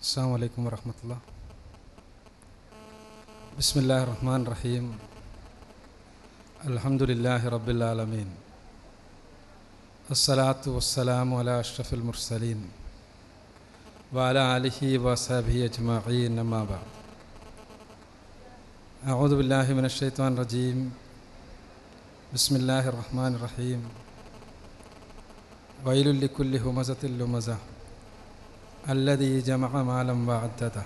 അസ്സലാമു അലൈക്കും വറഹ്മത്തുള്ളാഹി. ബിസ്മില്ലാഹിർ റഹ്മാനിർ റഹീം. അൽഹംദുലില്ലാഹി റബ്ബിൽ ആലമീൻ. അസ്സലാത്തു വസ്സലാമു അലാ അഷ്റഫിൽ മുർസലീൻ വഅലാ ആലിഹി വസഹ്ബിഹി അജ്മഈൻ. അമ്മാ ബഅദ്. അഊദു ബില്ലാഹി മിനശ് ശൈത്വാനിർ റജീം. ബിസ്മില്ലാഹിർ റഹ്മാനിർ റഹീം. വൈലുൽ ലികുല്ലി ഹുമസത്തിൽ ലുമസഹ الذي جمع مالا وعدده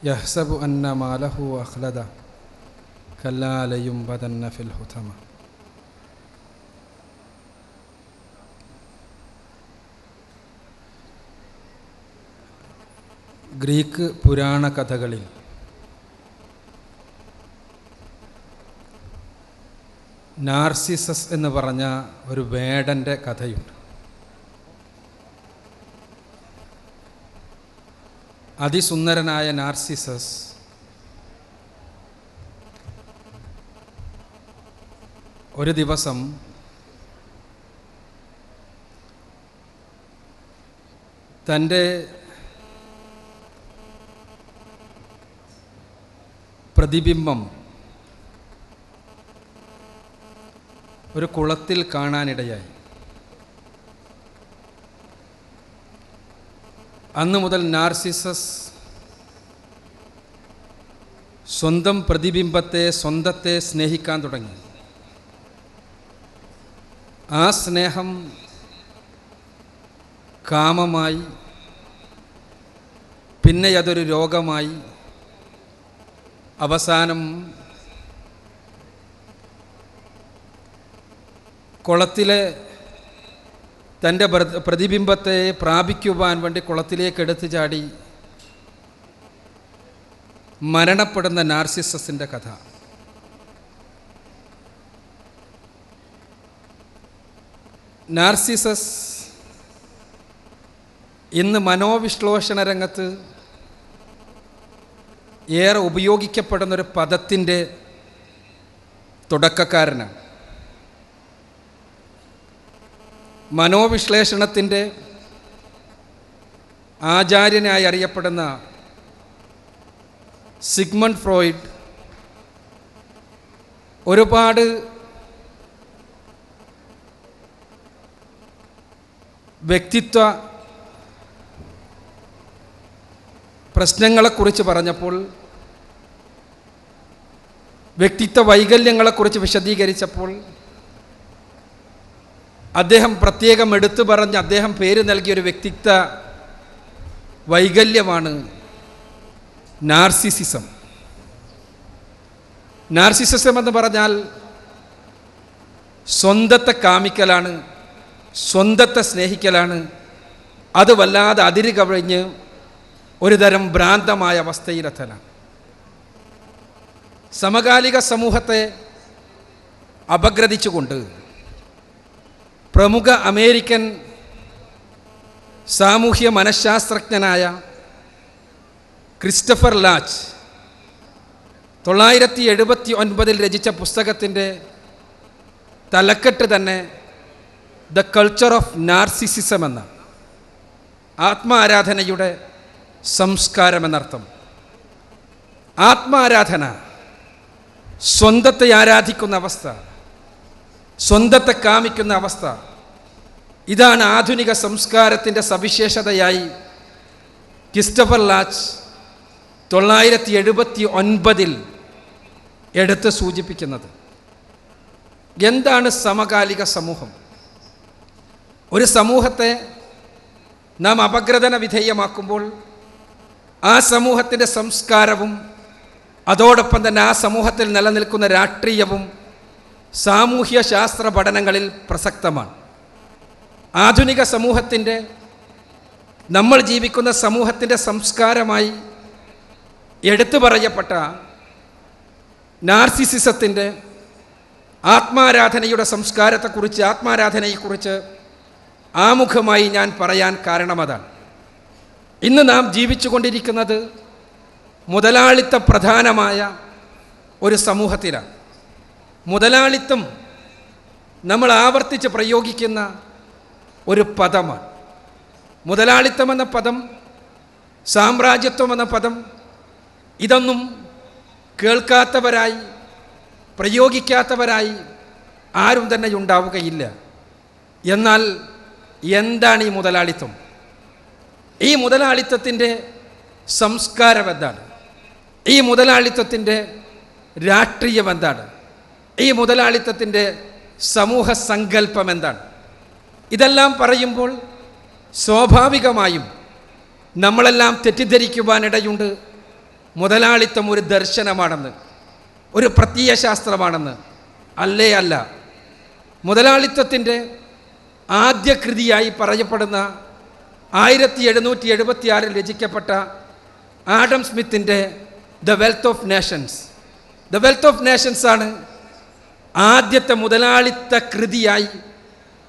يحسب أن ماله أخلده كلا لينبذن في الحطمة. ഗ്രീക്ക് പുരാണ കഥകളിൽ നാർസിസസ് എന്ന് പറഞ്ഞ ഒരു വേടൻ്റെ കഥയുണ്ട്. അതിസുന്ദരനായ നാർസിസസ് ഒരു ദിവസം തൻ്റെ പ്രതിബിംബം ഒരു കുളത്തിൽ കാണാനിടയായി. അന്നു മുതൽ നാർസിസസ് സ്വന്തം പ്രതിബിംബത്തെ, സ്വന്തത്തെ സ്നേഹിക്കാൻ തുടങ്ങി. ആ സ്നേഹം കാമമായി, പിന്നെ അതൊരു രോഗമായി, അവസാനം കുളത്തിലെ തൻ്റെ പ്രതിബിംബത്തെ പ്രാപിക്കുവാൻ വേണ്ടി കുളത്തിലേക്ക് എടുത്തു ചാടി മരണപ്പെടുന്ന നാർസിസസിൻ്റെ കഥ. നാർസിസസ് ഇന്ന് മനോവിശ്ലേഷണ രംഗത്ത് ഏറെ ഉപയോഗിക്കപ്പെടുന്നൊരു പദത്തിൻ്റെ തുടക്കക്കാരനാണ്. മനോവിശ്ലേഷണത്തിൻ്റെ ആചാര്യനായി അറിയപ്പെടുന്ന സിഗ്മണ്ട് ഫ്രോയിഡ് ഒരുപാട് വ്യക്തിത്വ പ്രശ്നങ്ങളെക്കുറിച്ച് പറഞ്ഞപ്പോൾ, വ്യക്തിത്വ വൈകല്യങ്ങളെക്കുറിച്ച് വിശദീകരിച്ചപ്പോൾ അദ്ദേഹം പ്രത്യേകം എടുത്തു പറഞ്ഞ് അദ്ദേഹം പേര് നൽകിയൊരു വ്യക്തിത്വ വൈകല്യമാണ് നാർസിസിസം. നാർസിസിസം എന്ന് പറഞ്ഞാൽ സ്വന്തത്തെ കാമിക്കലാണ്, സ്വന്തത്തെ സ്നേഹിക്കലാണ്. അത് വല്ലാതെ അതിര് കവിഞ്ഞ് ഒരുതരം ഭ്രാന്തമായ അവസ്ഥയിലെത്തലാണ്. സമകാലിക സമൂഹത്തെ അപഗ്രഥിച്ചുകൊണ്ട് പ്രമുഖ അമേരിക്കൻ സാമൂഹ്യ മനഃശാസ്ത്രജ്ഞനായ ക്രിസ്റ്റഫർ ലാച്ച് 979 രചിച്ച പുസ്തകത്തിൻ്റെ തലക്കെട്ട് തന്നെ ദ കൾച്ചർ ഓഫ് നാർസിസിസം എന്ന, ആത്മാരാധനയുടെ സംസ്കാരം എന്നർത്ഥം. ആത്മാരാധന, സ്വന്തത്തെ ആരാധിക്കുന്ന അവസ്ഥ, സ്വന്തത്തെ കാമിക്കുന്ന അവസ്ഥ, ഇതാണ് ആധുനിക സംസ്കാരത്തിൻ്റെ സവിശേഷതയായി ക്രിസ്റ്റഫർ ലാച്ച് 979 എടുത്ത് സൂചിപ്പിക്കുന്നത്. എന്താണ് സമകാലിക സമൂഹം? ഒരു സമൂഹത്തെ നാം അപഗ്രഥന വിധേയമാക്കുമ്പോൾ ആ സമൂഹത്തിൻ്റെ സംസ്കാരവും അതോടൊപ്പം തന്നെ ആ സമൂഹത്തിൽ നിലനിൽക്കുന്ന രാഷ്ട്രീയവും സാമൂഹ്യ ശാസ്ത്ര പഠനങ്ങളിൽ പ്രസക്തമാണ്. ആധുനിക സമൂഹത്തിൻ്റെ, നമ്മൾ ജീവിക്കുന്ന സമൂഹത്തിൻ്റെ സംസ്കാരമായി എടുത്തു പറയപ്പെട്ട നാർസിസിസത്തിൻ്റെ ആത്മാരാധനയുടെ സംസ്കാരത്തെക്കുറിച്ച്, ആത്മാരാധനയെക്കുറിച്ച് ആമുഖമായി ഞാൻ പറയാൻ കാരണം അതാണ്. ഇന്ന് നാം ജീവിച്ചു കൊണ്ടിരിക്കുന്നത് മുതലാളിത്ത പ്രധാനമായ ഒരു സമൂഹത്തിലാണ്. മുതലാളിത്തം നമ്മൾ ആവർത്തിച്ച് പ്രയോഗിക്കുന്ന ഒരു പദമാണ്. മുതലാളിത്തം എന്ന പദം സാമ്രാജ്യത്വം എന്ന പദം, ഇതൊന്നും കേൾക്കാത്തവരായി പ്രയോഗിക്കാത്തവരായി ആരും തന്നെ ഉണ്ടാവുകയില്ല. എന്നാൽ എന്താണ് ഈ മുതലാളിത്തം? ഈ മുതലാളിത്തത്തിൻ്റെ സംസ്കാരം എന്താണ്? ഈ മുതലാളിത്തത്തിൻ്റെ രാഷ്ട്രീയം എന്താണ്? ഈ മുതലാളിത്തത്തിൻ്റെ സമൂഹ സങ്കല്പം എന്താണ്? ഇതെല്ലാം പറയുമ്പോൾ സ്വാഭാവികമായും നമ്മളെല്ലാം തെറ്റിദ്ധരിക്കുവാനിടയുണ്ട്. മുതലാളിത്തം ഒരു ദർശനമാണെന്ന്, ഒരു പ്രത്യയശാസ്ത്രമാണെന്ന്. അല്ലേ അല്ല. മുതലാളിത്തത്തിൻ്റെ ആദ്യ കൃതിയായി പറയപ്പെടുന്ന 1776 രചിക്കപ്പെട്ട ആഡം സ്മിത്തിൻ്റെ the Wealth of Nations, the Wealth of Nations ആണ് ആദ്യത്തെ മുതലാളിത്ത കൃതിയായി,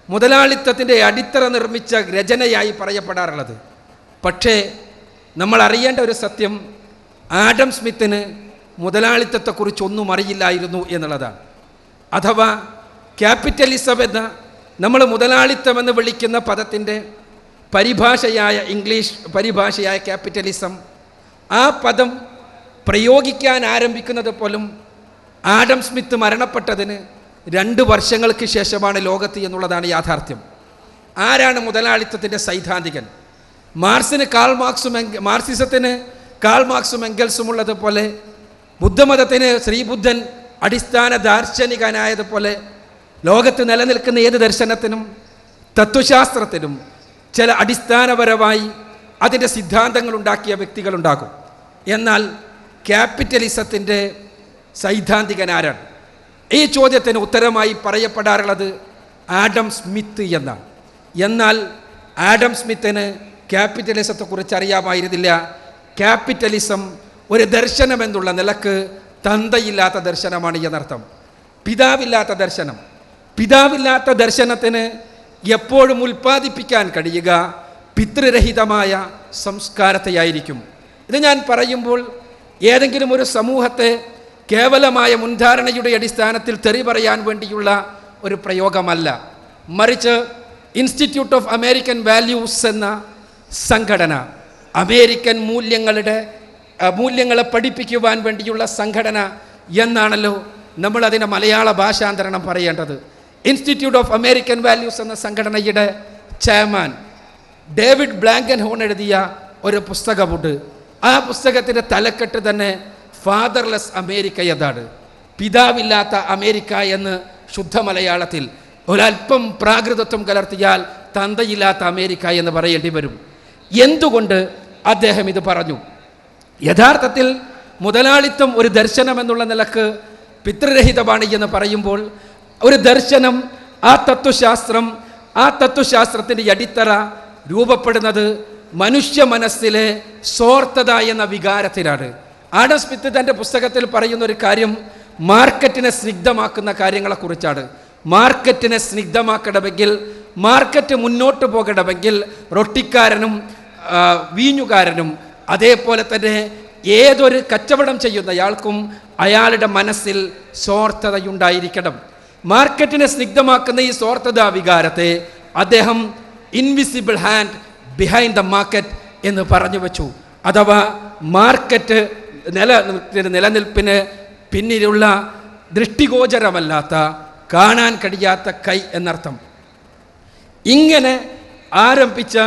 മുതലാളിത്തത്തിൻ്റെ അടിത്തറ നിർമ്മിച്ച രചനയായി പറയപ്പെടാറുള്ളത്. പക്ഷേ നമ്മൾ അറിയേണ്ട ഒരു സത്യം, ആഡം സ്മിത്തിന് മുതലാളിത്തത്തെക്കുറിച്ചൊന്നും അറിയില്ലായിരുന്നു എന്നുള്ളതാണ്. അഥവാ ക്യാപിറ്റലിസം എന്ന നമ്മൾ മുതലാളിത്തമെന്ന് വിളിക്കുന്ന പദത്തിൻ്റെ പരിഭാഷയായ ഇംഗ്ലീഷ് പരിഭാഷയായ ക്യാപിറ്റലിസം, ആ പദം പ്രയോഗിക്കാൻ ആരംഭിക്കുന്നത് പോലും ആഡം സ്മിത്ത് മരണപ്പെട്ടതിന് 2 വർഷങ്ങൾക്ക് ശേഷമാണ് ലോകത്ത് എന്നുള്ളതാണ് യാഥാർത്ഥ്യം. ആരാണ് മുതലാളിത്തത്തിൻ്റെ സൈദ്ധാന്തികൻ? മാർക്സിസത്തിന് കാൾ മാർക്സും എംഗൽസും ഉള്ളതുപോലെ, ബുദ്ധമതത്തിന് ശ്രീബുദ്ധൻ അടിസ്ഥാന ദാർശനികനായതുപോലെ, ലോകത്ത് നിലനിൽക്കുന്ന ഏത് ദർശനത്തിനും തത്വശാസ്ത്രത്തിനും ചില അടിസ്ഥാനപരമായി അതിൻ്റെ സിദ്ധാന്തങ്ങൾ ഉണ്ടാക്കിയ വ്യക്തികളുണ്ടാകും. എന്നാൽ ക്യാപിറ്റലിസത്തിൻ്റെ സൈദ്ധാന്തികനാരാണ്? ഈ ചോദ്യത്തിന് ഉത്തരമായി പറയപ്പെടാറുള്ളത് ആഡം സ്മിത്ത് എന്നാണ്. എന്നാൽ ആഡം സ്മിത്തിന് ക്യാപിറ്റലിസത്തെക്കുറിച്ച് അറിയാമായിരുന്നില്ല. ക്യാപിറ്റലിസം ഒരു ദർശനം എന്നുള്ള നിലക്ക് തന്തയില്ലാത്ത ദർശനമാണ് എന്നർത്ഥം. പിതാവില്ലാത്ത ദർശനം. പിതാവില്ലാത്ത ദർശനത്തിന് എപ്പോഴും ഉൽപ്പാദിപ്പിക്കാൻ കഴിയുക പിതൃരഹിതമായ സംസ്കാരത്തെയായിരിക്കും. ഇത് ഞാൻ പറയുമ്പോൾ ഏതെങ്കിലും ഒരു സമൂഹത്തെ കേവലമായ മുൻധാരണയുടെ അടിസ്ഥാനത്തിൽ തെറി പറയാൻ വേണ്ടിയുള്ള ഒരു പ്രയോഗമല്ല. മറിച്ച് ഇൻസ്റ്റിറ്റ്യൂട്ട് ഓഫ് അമേരിക്കൻ വാല്യൂസ് എന്ന സംഘടന, അമേരിക്കൻ മൂല്യങ്ങളെ പഠിപ്പിക്കുവാൻ വേണ്ടിയുള്ള സംഘടന എന്നാണല്ലോ നമ്മളതിനെ മലയാള ഭാഷാന്തരണം പറയേണ്ടത്. ഇൻസ്റ്റിറ്റ്യൂട്ട് ഓഫ് അമേരിക്കൻ വാല്യൂസ് എന്ന സംഘടനയുടെ ചെയർമാൻ ഡേവിഡ് ബ്ലാങ്കൻഹോൺ എഴുതിയ ഒരു പുസ്തകമുണ്ട്. ആ പുസ്തകത്തിൻ്റെ തലക്കെട്ട് തന്നെ ഫാദർലെസ് അമേരിക്ക എന്നാണ്. പിതാവില്ലാത്ത അമേരിക്ക എന്ന് ശുദ്ധ മലയാളത്തിൽ. ഒരല്പം പ്രാകൃതത്വം കലർത്തിയാൽ തന്തയില്ലാത്ത അമേരിക്ക എന്ന് പറയേണ്ടി വരും. എന്തുകൊണ്ട് അദ്ദേഹം ഇത് പറഞ്ഞു? യഥാർത്ഥത്തിൽ മുതലാളിത്തം ഒരു ദർശനം എന്നുള്ള നിലക്ക് പിതൃരഹിതമാണ് എന്ന് പറയുമ്പോൾ, ഒരു ദർശനം, ആ തത്വശാസ്ത്രത്തിൻ്റെ അടിത്തറ രൂപപ്പെടുന്നത് മനുഷ്യ മനസ്സിലെ സ്വാർത്ഥത എന്ന വികാരത്തിലാണ്. ആഡം സ്മിത്ത് തൻ്റെ പുസ്തകത്തിൽ പറയുന്ന ഒരു കാര്യം മാർക്കറ്റിനെ സ്നിഗ്ധമാക്കുന്ന കാര്യങ്ങളെക്കുറിച്ചാണ്. മാർക്കറ്റിനെ സ്നിഗ്ധമാക്കണമെങ്കിൽ, മാർക്കറ്റ് മുന്നോട്ട് പോകണമെങ്കിൽ റൊട്ടിക്കാരനും വീഞ്ഞുകാരനും അതേപോലെ തന്നെ ഏതൊരു കച്ചവടം ചെയ്യുന്നയാൾക്കും അയാളുടെ മനസ്സിൽ സ്വാർത്ഥതയുണ്ടായിരിക്കണം. മാർക്കറ്റിനെ സ്നിഗ്ധമാക്കുന്ന ഈ സ്വാർത്ഥതാ വികാരത്തെ അദ്ദേഹം invisible hand behind the market എന്ന് പറഞ്ഞു വെച്ചു. അഥവാ മാർക്കറ്റ് നിലനിൽപ്പിന് പിന്നിലുള്ള ദൃഷ്ടിഗോചരമല്ലാത്ത, കാണാൻ കഴിയാത്ത കൈ എന്നർത്ഥം. ഇങ്ങനെ ആരംഭിച്ച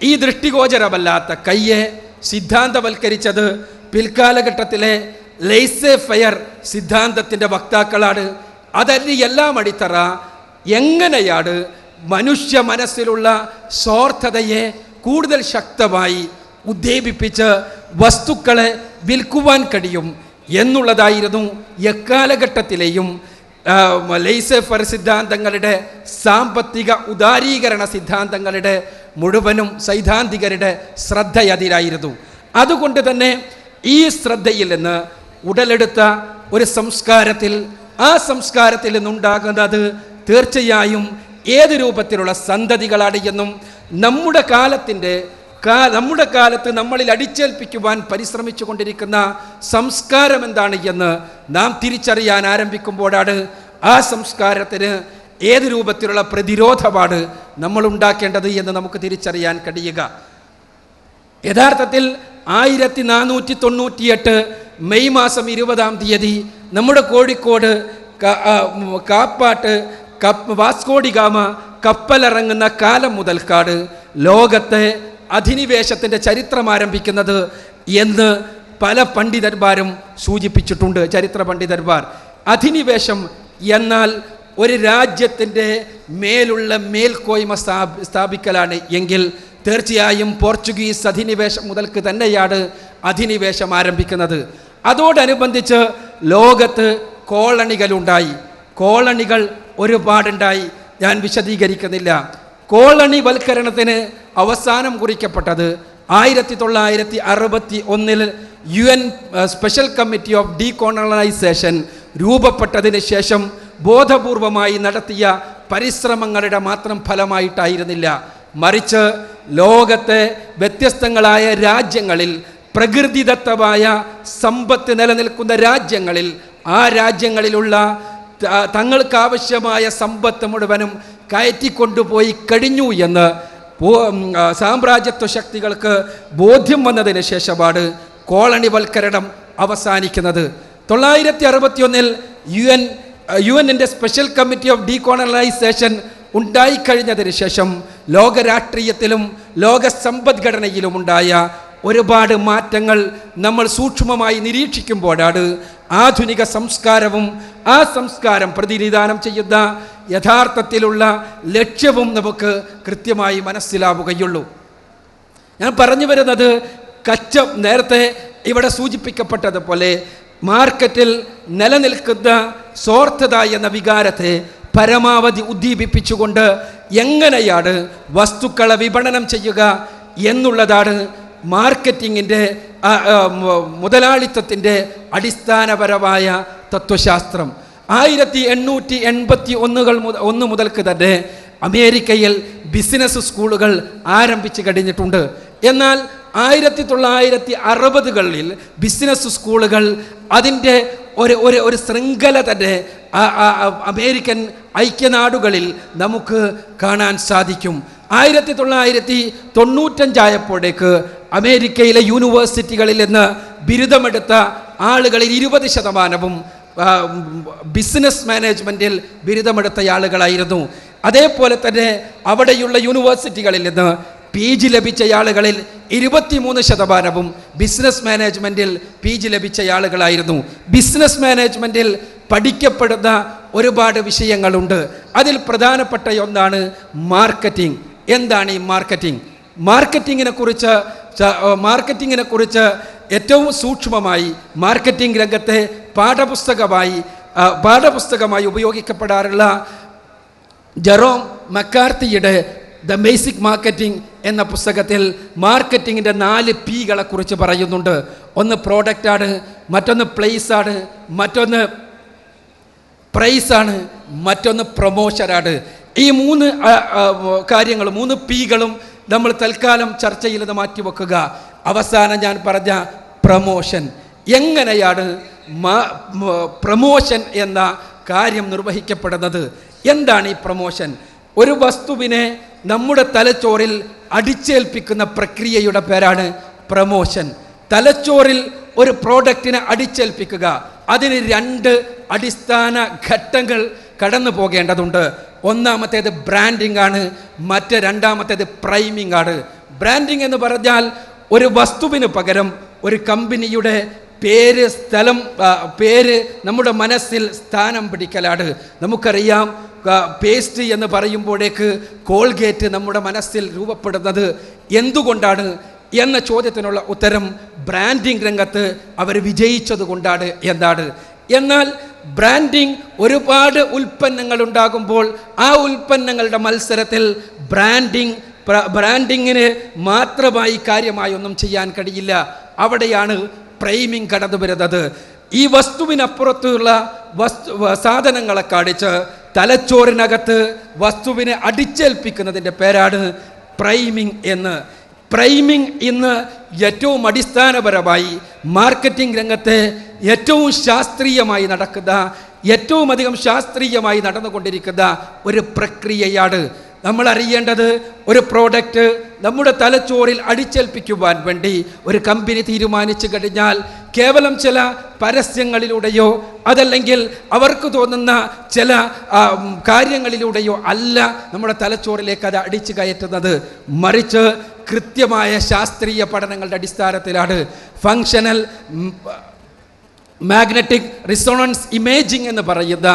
ഈ ദൃഷ്ടിഗോചരമല്ലാത്ത കയ്യെ സിദ്ധാന്തവൽക്കരിച്ചത് പിൽക്കാലഘട്ടത്തിലെ ലെയ്സേ ഫെയർ സിദ്ധാന്തത്തിൻ്റെ വക്താക്കളാണ്. അതല്ല എല്ലാം അടിത്തറ. എങ്ങനെയാണ് മനുഷ്യ മനസ്സിലുള്ള സ്വാർത്ഥതയെ കൂടുതൽ ശക്തമായി ഉദ്ദീപിപ്പിച്ച് വസ്തുക്കളെ വിൽക്കുവാൻ കഴിയും എന്നുള്ളതായിരുന്നു എക്കാലഘട്ടത്തിലെയും ലെയ്സേ ഫെയർ സിദ്ധാന്തങ്ങളുടെ, സാമ്പത്തിക ഉദാരീകരണ സിദ്ധാന്തങ്ങളുടെ മുഴുവനും സൈദ്ധാന്തികരുടെ ശ്രദ്ധയതിലായിരുന്നു. അതുകൊണ്ട് തന്നെ ഈ ശ്രദ്ധയിൽ നിന്ന് ഉടലെടുത്ത ഒരു സംസ്കാരത്തിൽ, ആ സംസ്കാരത്തിൽ നിന്നുണ്ടാകുന്നത് തീർച്ചയായും ഏത് രൂപത്തിലുള്ള സന്തതികളാണ് എന്നും നമ്മുടെ കാലത്ത് നമ്മളിൽ അടിച്ചേൽപ്പിക്കുവാൻ പരിശ്രമിച്ചു കൊണ്ടിരിക്കുന്ന സംസ്കാരം എന്താണ് എന്ന് നാം തിരിച്ചറിയാൻ ആരംഭിക്കുമ്പോഴാണ് ആ സംസ്കാരത്തിന് ഏത് രൂപത്തിലുള്ള പ്രതിരോധമാണ് നമ്മൾ ഉണ്ടാക്കേണ്ടത് എന്ന് നമുക്ക് തിരിച്ചറിയാൻ കഴിയുക. യഥാർത്ഥത്തിൽ 1498 മെയ് മാസം 20 നമ്മുടെ കോഴിക്കോട് കാപ്പാട്ട് വാസ്കോഡി ഗാമ കപ്പലിറങ്ങുന്ന കാലം മുതൽക്കാണ് ലോകത്തെ അധിനിവേശത്തിൻ്റെ ചരിത്രം ആരംഭിക്കുന്നത് എന്ന് പല പണ്ഡിതന്മാരും സൂചിപ്പിച്ചിട്ടുണ്ട്. ചരിത്ര പണ്ഡിതന്മാർ അധിനിവേശം എന്നാൽ ഒരു രാജ്യത്തിൻ്റെ മേലുള്ള മേൽക്കോയ്മ സ്ഥാപിക്കലാണ് എങ്കിൽ തീർച്ചയായും പോർച്ചുഗീസ് അധിനിവേശം മുതൽക്ക് തന്നെയാണ് അധിനിവേശം ആരംഭിക്കുന്നത്. അതോടനുബന്ധിച്ച് ലോകത്ത് കോളണികളുണ്ടായി. കോളണികൾ ഒരുപാടുണ്ടായി, ഞാൻ വിശദീകരിക്കുന്നില്ല. കോളണി വൽക്കരണത്തിന് അവസാനം കുറിക്കപ്പെട്ടത് 1961 UN സ്പെഷ്യൽ കമ്മിറ്റി ഓഫ് ഡീകോളണൈസേഷൻ രൂപപ്പെട്ടതിന് ശേഷം ബോധപൂർവമായി നടത്തിയ പരിശ്രമങ്ങളുടെ മാത്രം ഫലമായിട്ടായിരുന്നില്ല, മറിച്ച് ലോകത്തെ വ്യത്യസ്തങ്ങളായ രാജ്യങ്ങളിൽ പ്രകൃതിദത്തമായ സമ്പത്ത് നിലനിൽക്കുന്ന രാജ്യങ്ങളിൽ ആ രാജ്യങ്ങളിലുള്ള തങ്ങൾക്കാവശ്യമായ സമ്പത്ത് മുഴുവനും കയറ്റിക്കൊണ്ടുപോയി കഴിഞ്ഞു എന്ന് സാമ്രാജ്യത്വ ശക്തികൾക്ക് ബോധ്യം വന്നതിന് ശേഷമാണ് കോളണിവൽക്കരണം അവസാനിക്കുന്നത്. 1961 യുഎന്നിൻ്റെ സ്പെഷ്യൽ കമ്മിറ്റി ഓഫ് ഡീകോളണൈസേഷൻ ഉണ്ടായിക്കഴിഞ്ഞതിന് ശേഷം ലോക രാഷ്ട്രീയത്തിലും ലോക സമ്പദ്ഘടനയിലും ഉണ്ടായ ഒരുപാട് മാറ്റങ്ങൾ നമ്മൾ സൂക്ഷ്മമായി നിരീക്ഷിക്കുമ്പോഴാണ് ആധുനിക സംസ്കാരവും ആ സംസ്കാരം പ്രതിനിധാനം ചെയ്യുന്ന യഥാർത്ഥത്തിലുള്ള ലക്ഷ്യവും നമുക്ക് കൃത്യമായി മനസ്സിലാവുകയുള്ളൂ. ഞാൻ പറഞ്ഞു വരുന്നത് നേരത്തെ ഇവിടെ സൂചിപ്പിക്കപ്പെട്ടതുപോലെ മാർക്കറ്റിൽ നിലനിൽക്കുന്ന സ്വാർത്ഥത എന്ന വികാരത്തെ പരമാവധി ഉദ്ദീപിപ്പിച്ചുകൊണ്ട് എങ്ങനെയാണ് വസ്തുക്കളെ വിപണനം ചെയ്യുക എന്നുള്ളതാണ് മാർക്കറ്റിങ്ങിൻ്റെ മുതലാളിത്തത്തിൻ്റെ അടിസ്ഥാനപരമായ തത്വശാസ്ത്രം. 1881 മുതൽക്ക് തന്നെ അമേരിക്കയിൽ ബിസിനസ് സ്കൂളുകൾ ആരംഭിച്ചു കഴിഞ്ഞിട്ടുണ്ട്. എന്നാൽ 1960കളിൽ ബിസിനസ് സ്കൂളുകൾ അതിൻ്റെ ഒരു ശൃംഖല തന്നെ അമേരിക്കൻ ഐക്യനാടുകളിൽ നമുക്ക് കാണാൻ സാധിക്കും. 1995 അമേരിക്കയിലെ യൂണിവേഴ്സിറ്റികളിൽ നിന്ന് ബിരുദമെടുത്ത ആളുകളിൽ 20% ബിസിനസ് മാനേജ്മെൻറ്റിൽ ബിരുദമെടുത്ത ആളുകളായിരുന്നു. അതേപോലെ തന്നെ അവിടെയുള്ള യൂണിവേഴ്സിറ്റികളിൽ നിന്ന് PG ലഭിച്ച ആളുകളിൽ 23% ബിസിനസ് മാനേജ്മെൻറ്റിൽ PG ലഭിച്ച ആളുകളായിരുന്നു. ബിസിനസ് മാനേജ്മെൻറ്റിൽ പഠിക്കപ്പെടുന്ന ഒരുപാട് വിഷയങ്ങളുണ്ട്. അതിൽ പ്രധാനപ്പെട്ട ഒന്നാണ് മാർക്കറ്റിംഗ്. എന്താണ് ഈ മാർക്കറ്റിംഗ്? മാർക്കറ്റിങ്ങിനെ കുറിച്ച് ഏറ്റവും സൂക്ഷ്മമായി മാർക്കറ്റിംഗ് രംഗത്തെ പാഠപുസ്തകമായി ഉപയോഗിക്കപ്പെടാറുള്ള ജെറോം മക്കാർത്തിയുടെ ദ ബേസിക് മാർക്കറ്റിംഗ് എന്ന പുസ്തകത്തിൽ മാർക്കറ്റിങ്ങിൻ്റെ 4 Pകളെ കുറിച്ച് പറയുന്നുണ്ട്. ഒന്ന് പ്രോഡക്റ്റാണ്, മറ്റൊന്ന് പ്ലേസാണ്, മറ്റൊന്ന് പ്രൈസാണ്, മറ്റൊന്ന് പ്രൊമോഷനാണ്. ഈ 3 കാര്യങ്ങൾ 3 Pകളും നമ്മൾ തൽക്കാലം ചർച്ചയിൽ നിന്ന് മാറ്റിവെക്കുക. അവസാനം ഞാൻ പറഞ്ഞ പ്രമോഷൻ. എങ്ങനെയാണ് പ്രമോഷൻ എന്ന കാര്യം നിർവഹിക്കപ്പെടുന്നത്? എന്താണ് ഈ പ്രമോഷൻ? ഒരു വസ്തുവിനെ നമ്മുടെ തലച്ചോറിൽ അടിച്ചേൽപ്പിക്കുന്ന പ്രക്രിയയുടെ പേരാണ് പ്രമോഷൻ. തലച്ചോറിൽ ഒരു പ്രോഡക്റ്റിനെ അടിച്ചേൽപ്പിക്കുക, അതിന് 2 അടിസ്ഥാന ഘട്ടങ്ങൾ കടന്നു പോകേണ്ടതുണ്ട്. ഒന്നാമത്തേത് ബ്രാൻഡിംഗ് ആണ്, രണ്ടാമത്തേത് പ്രൈമിംഗ് ആണ്. ബ്രാൻഡിംഗ് എന്ന് പറഞ്ഞാൽ ഒരു വസ്തുവിന് പകരം ഒരു കമ്പനിയുടെ പേര് നമ്മുടെ മനസ്സിൽ സ്ഥാനം പിടിക്കലാണ്. നമുക്കറിയാം, പേസ്റ്റ് എന്ന് പറയുമ്പോഴേക്ക് കോൾഗേറ്റ് നമ്മുടെ മനസ്സിൽ രൂപപ്പെടുന്നത് എന്തുകൊണ്ടാണ് എന്ന ചോദ്യത്തിനുള്ള ഉത്തരം ബ്രാൻഡിംഗ് രംഗത്ത് അവർ വിജയിച്ചത് കൊണ്ടാണ് എന്നാണ്. എന്നാൽ ബ്രാൻഡിംഗ് ഒരുപാട് ഉൽപ്പന്നങ്ങൾ ഉണ്ടാകുമ്പോൾ ആ ഉൽപ്പന്നങ്ങളുടെ മത്സരത്തിൽ ബ്രാൻഡിങ്ങിന് മാത്രമായി കാര്യമായി ഒന്നും ചെയ്യാൻ കഴിയില്ല. അവിടെയാണ് പ്രൈമിംഗ് കടന്നു വരുന്നത്. ഈ വസ്തുവിനപ്പുറത്തുള്ള സാധനങ്ങളെ കാണിച്ച് തലച്ചോറിനകത്ത് വസ്തുവിനെ അടിച്ചേൽപ്പിക്കുന്നതിൻ്റെ പേരാണ് പ്രൈമിംഗ് എന്ന്. പ്രൈമിംഗ് ഇന്ന് ഏറ്റവും അടിസ്ഥാനപരമായി മാർക്കറ്റിംഗ് രംഗത്തെ ഏറ്റവും ശാസ്ത്രീയമായി നടക്കുന്ന ഏറ്റവും അധികം ശാസ്ത്രീയമായി നടന്നുകൊണ്ടിരിക്കുന്ന ഒരു പ്രക്രിയയാണ്. നമ്മൾ അറിയേണ്ടത്, ഒരു പ്രോഡക്റ്റ് നമ്മുടെ തലച്ചോറിൽ അടിച്ചേൽപ്പിക്കുവാൻ വേണ്ടി ഒരു കമ്പനി തീരുമാനിച്ചു കഴിഞ്ഞാൽ കേവലം ചില പരസ്യങ്ങളിലൂടെയോ അതല്ലെങ്കിൽ അവർക്ക് തോന്നുന്ന ചില കാര്യങ്ങളിലൂടെയോ അല്ല നമ്മുടെ തലച്ചോറിലേക്ക് അത് അടിച്ചു കയറ്റുന്നത്. മറിച്ച് കൃത്യമായ ശാസ്ത്രീയ പഠനങ്ങളുടെ അടിസ്ഥാനത്തിലാണ്. ഫങ്ഷണൽ മാഗ്നറ്റിക് റിസോണൻസ് ഇമേജിംഗ് എന്ന് പറയുന്ന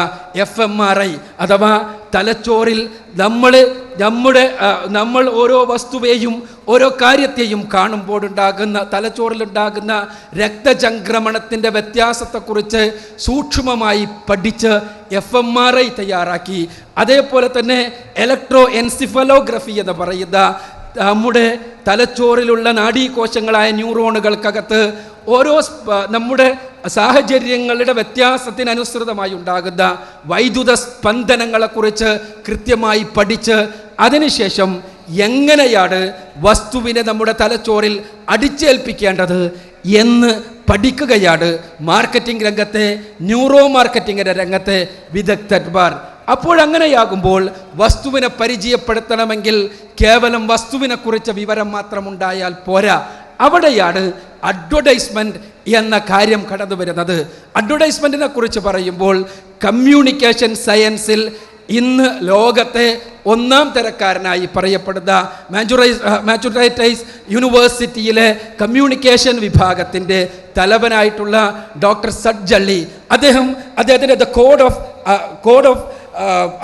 FMRI അഥവാ തലച്ചോറിൽ നമ്മൾ ഓരോ വസ്തുവേയും ഓരോ കാര്യത്തെയും കാണുമ്പോഴുണ്ടാകുന്ന തലച്ചോറിലുണ്ടാകുന്ന രക്തചംക്രമണത്തിൻ്റെ വ്യത്യാസത്തെക്കുറിച്ച് സൂക്ഷ്മമായി പഠിച്ച് FMRI തയ്യാറാക്കി. അതേപോലെ തന്നെ ഇലക്ട്രോ എൻസിഫലോഗ്രഫി എന്ന് പറയുന്ന നമ്മുടെ തലച്ചോറിലുള്ള നാഡീകോശങ്ങളായ ന്യൂറോണുകൾക്കകത്ത് ഓരോ നമ്മുടെ സാഹചര്യങ്ങളുടെ വ്യത്യാസത്തിനനുസൃതമായി ഉണ്ടാകുന്ന വൈദ്യുത സ്പന്ദനങ്ങളെക്കുറിച്ച് കൃത്യമായി പഠിച്ച് അതിനുശേഷം എങ്ങനെയാണ് വസ്തുവിനെ നമ്മുടെ തലച്ചോറിൽ അടിച്ചേൽപ്പിക്കേണ്ടത് എന്ന് പഠിക്കുകയാണ് മാർക്കറ്റിംഗ് രംഗത്തെ, ന്യൂറോ മാർക്കറ്റിംഗിൻ്റെ രംഗത്തെ വിദഗ്ധന്മാർ. അപ്പോഴങ്ങനെയാകുമ്പോൾ വസ്തുവിനെ പരിചയപ്പെടുത്തണമെങ്കിൽ കേവലം വസ്തുവിനെക്കുറിച്ച് വിവരം മാത്രം ഉണ്ടായാൽ പോരാ. അവിടെയാണ് അഡ്വർടൈസ്മെൻറ്റ് എന്ന കാര്യം കടന്നു വരുന്നത്. അഡ്വർടൈസ്മെൻറ്റിനെ കുറിച്ച് പറയുമ്പോൾ കമ്മ്യൂണിക്കേഷൻ സയൻസിൽ ഇന്ന് ലോകത്തെ ഒന്നാം തരക്കാരനായി പറയപ്പെടുന്ന മാസച്യൂസെറ്റ്സ് യൂണിവേഴ്സിറ്റിയിലെ കമ്മ്യൂണിക്കേഷൻ വിഭാഗത്തിൻ്റെ തലവനായിട്ടുള്ള ഡോക്ടർ സഡ്ജള്ളി, അദ്ദേഹത്തിൻ്റെ ദ കോഡ് ഓഫ്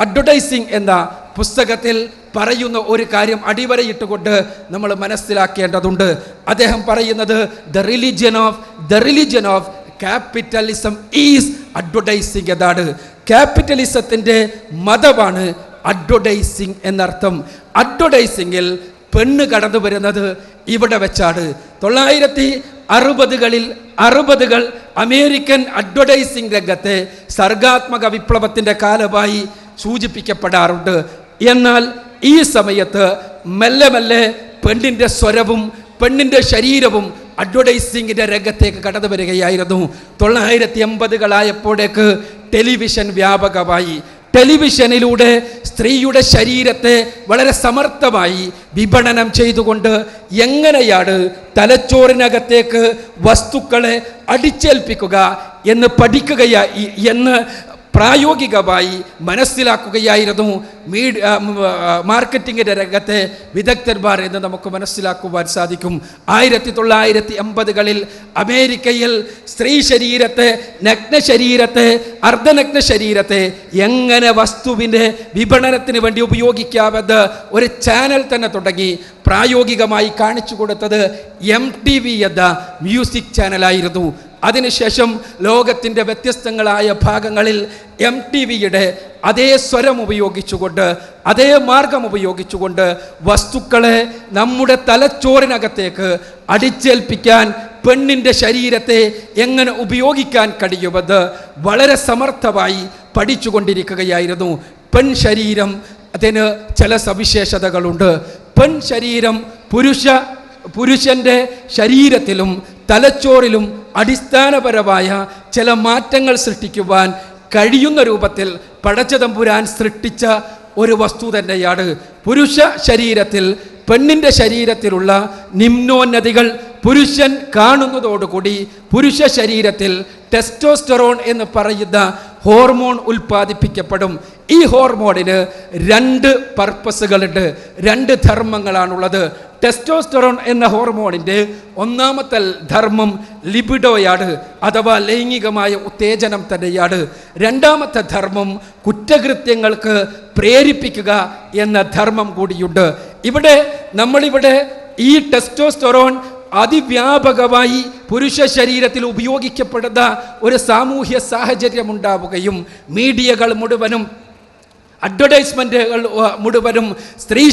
അഡ്വർടൈസിംഗ് എന്ന പുസ്തകത്തിൽ പറയുന്ന ഒരു കാര്യം അടിവരയിട്ടുകൊണ്ട് നമ്മൾ മനസ്സിലാക്കേണ്ടതുണ്ട്. അദ്ദേഹം പറയുന്നത് the religion of capitalism is advertising എന്നാണ്. ക്യാപിറ്റലിസത്തിൻ്റെ മതമാണ് അഡ്വർടൈസിംഗ് എന്നർത്ഥം. അഡ്വർടൈസിംഗിൽ പെണ്ണ് കടന്നു വരുന്നത് ഇവിടെ വെച്ചാണ്. 1960കൾ അമേരിക്കൻ അഡ്വർടൈസിംഗ് രംഗത്തെ സർഗാത്മക വിപ്ലവത്തിൻ്റെ കാലമായി സൂചിപ്പിക്കപ്പെടാറുണ്ട്. എന്നാൽ ഈ സമയത്ത് മെല്ലെ മെല്ലെ പെണ്ണിൻ്റെ സ്വരവും പെണ്ണിൻ്റെ ശരീരവും അഡ്വർടൈസിങ്ങിൻ്റെ രംഗത്തേക്ക് കടന്നു വരികയായിരുന്നു. 1980കളായപ്പോഴേക്ക് ടെലിവിഷൻ വ്യാപകമായി. ടെലിവിഷനിലൂടെ സ്ത്രീയുടെ ശരീരത്തെ വളരെ സമർത്ഥമായി വിപണനം ചെയ്തുകൊണ്ട് എങ്ങനെയാണ് തലച്ചോറിനകത്തേക്ക് വസ്തുക്കളെ അടിച്ചേൽപ്പിക്കുക എന്ന് എന്ന് പ്രായോഗികമായി മനസ്സിലാക്കുകയായിരുന്നു മാർക്കറ്റിങ്ങിൻ്റെ രംഗത്തെ വിദഗ്ധന്മാർ എന്ന് നമുക്ക് മനസ്സിലാക്കുവാൻ സാധിക്കും. 1980കളിൽ അമേരിക്കയിൽ സ്ത്രീ ശരീരത്തെ, നഗ്നശരീരത്തെ, അർദ്ധനഗ്ന ശരീരത്തെ എങ്ങനെ വസ്തുവിൻ്റെ വിപണനത്തിന് വേണ്ടി ഉപയോഗിക്കാമെന്ന് ഒരു ചാനൽ തന്നെ തുടങ്ങി പ്രായോഗികമായി കാണിച്ചു കൊടുത്തത് MTV എന്ന മ്യൂസിക് ചാനലായിരുന്നു. അതിനുശേഷം ലോകത്തിൻ്റെ വ്യത്യസ്തങ്ങളായ ഭാഗങ്ങളിൽ MTVയുടെ അതേ സ്വരം ഉപയോഗിച്ചുകൊണ്ട്, അതേ മാർഗം ഉപയോഗിച്ചുകൊണ്ട് വസ്തുക്കളെ നമ്മുടെ തലച്ചോറിനകത്തേക്ക് അടിച്ചേൽപ്പിക്കാൻ, പെണ്ണിൻ്റെ ശരീരത്തെ എങ്ങനെ ഉപയോഗിക്കാൻ കഴിയുമെന്ന് വളരെ സമർത്ഥമായി പഠിച്ചുകൊണ്ടിരിക്കുകയായിരുന്നു. പെൺ ശരീരം അതിന് ചില സവിശേഷതകളുണ്ട്. പെൺ ശരീരം പുരുഷൻ്റെ ശരീരത്തിലും തലച്ചോറിലും അടിസ്ഥാനപരമായ ചില മാറ്റങ്ങൾ സൃഷ്ടിക്കുവാൻ കഴിയുന്ന രൂപത്തിൽ പടച്ചതമ്പുരാൻ സൃഷ്ടിച്ച ഒരു വസ്തു തന്നെയാണ്. പുരുഷ ശരീരത്തിൽ പെണ്ണിൻ്റെ ശരീരത്തിലുള്ള നിമ്നോന്നതികൾ പുരുഷൻ കാണുന്നതോടുകൂടി പുരുഷ ശരീരത്തിൽ ടെസ്റ്റോസ്റ്ററോൺ എന്ന് പറയുന്ന ഹോർമോൺ ഉൽപ്പാദിപ്പിക്കപ്പെടും. ഈ ഹോർമോണിന് 2 പർപ്പസുകളുണ്ട്, 2 ധർമ്മങ്ങളാണുള്ളത്. ടെസ്റ്റോസ്റ്ററോൺ എന്ന ഹോർമോണിൻ്റെ ഒന്നാമത്തെ ധർമ്മം ലിബിഡോയാണ്, അഥവാ ലൈംഗികമായ ഉത്തേജനം തന്നെയാണ്. രണ്ടാമത്തെ ധർമ്മം കുറ്റകൃത്യങ്ങൾക്ക് പ്രേരിപ്പിക്കുക എന്ന ധർമ്മം കൂടിയുണ്ട്. നമ്മളിവിടെ ഈ ടെസ്റ്റോസ്റ്ററോൺ അതിവ്യാപകമായി പുരുഷ ശരീരത്തിൽ ഉപയോഗിക്കപ്പെടുന്ന ഒരു സാമൂഹ്യ സാഹചര്യം ഉണ്ടാവുകയും മീഡിയകൾ മുഴുവനും, അഡ്വർടൈസ്മെൻറ്റുകൾ മുഴുവനും സ്ത്രീ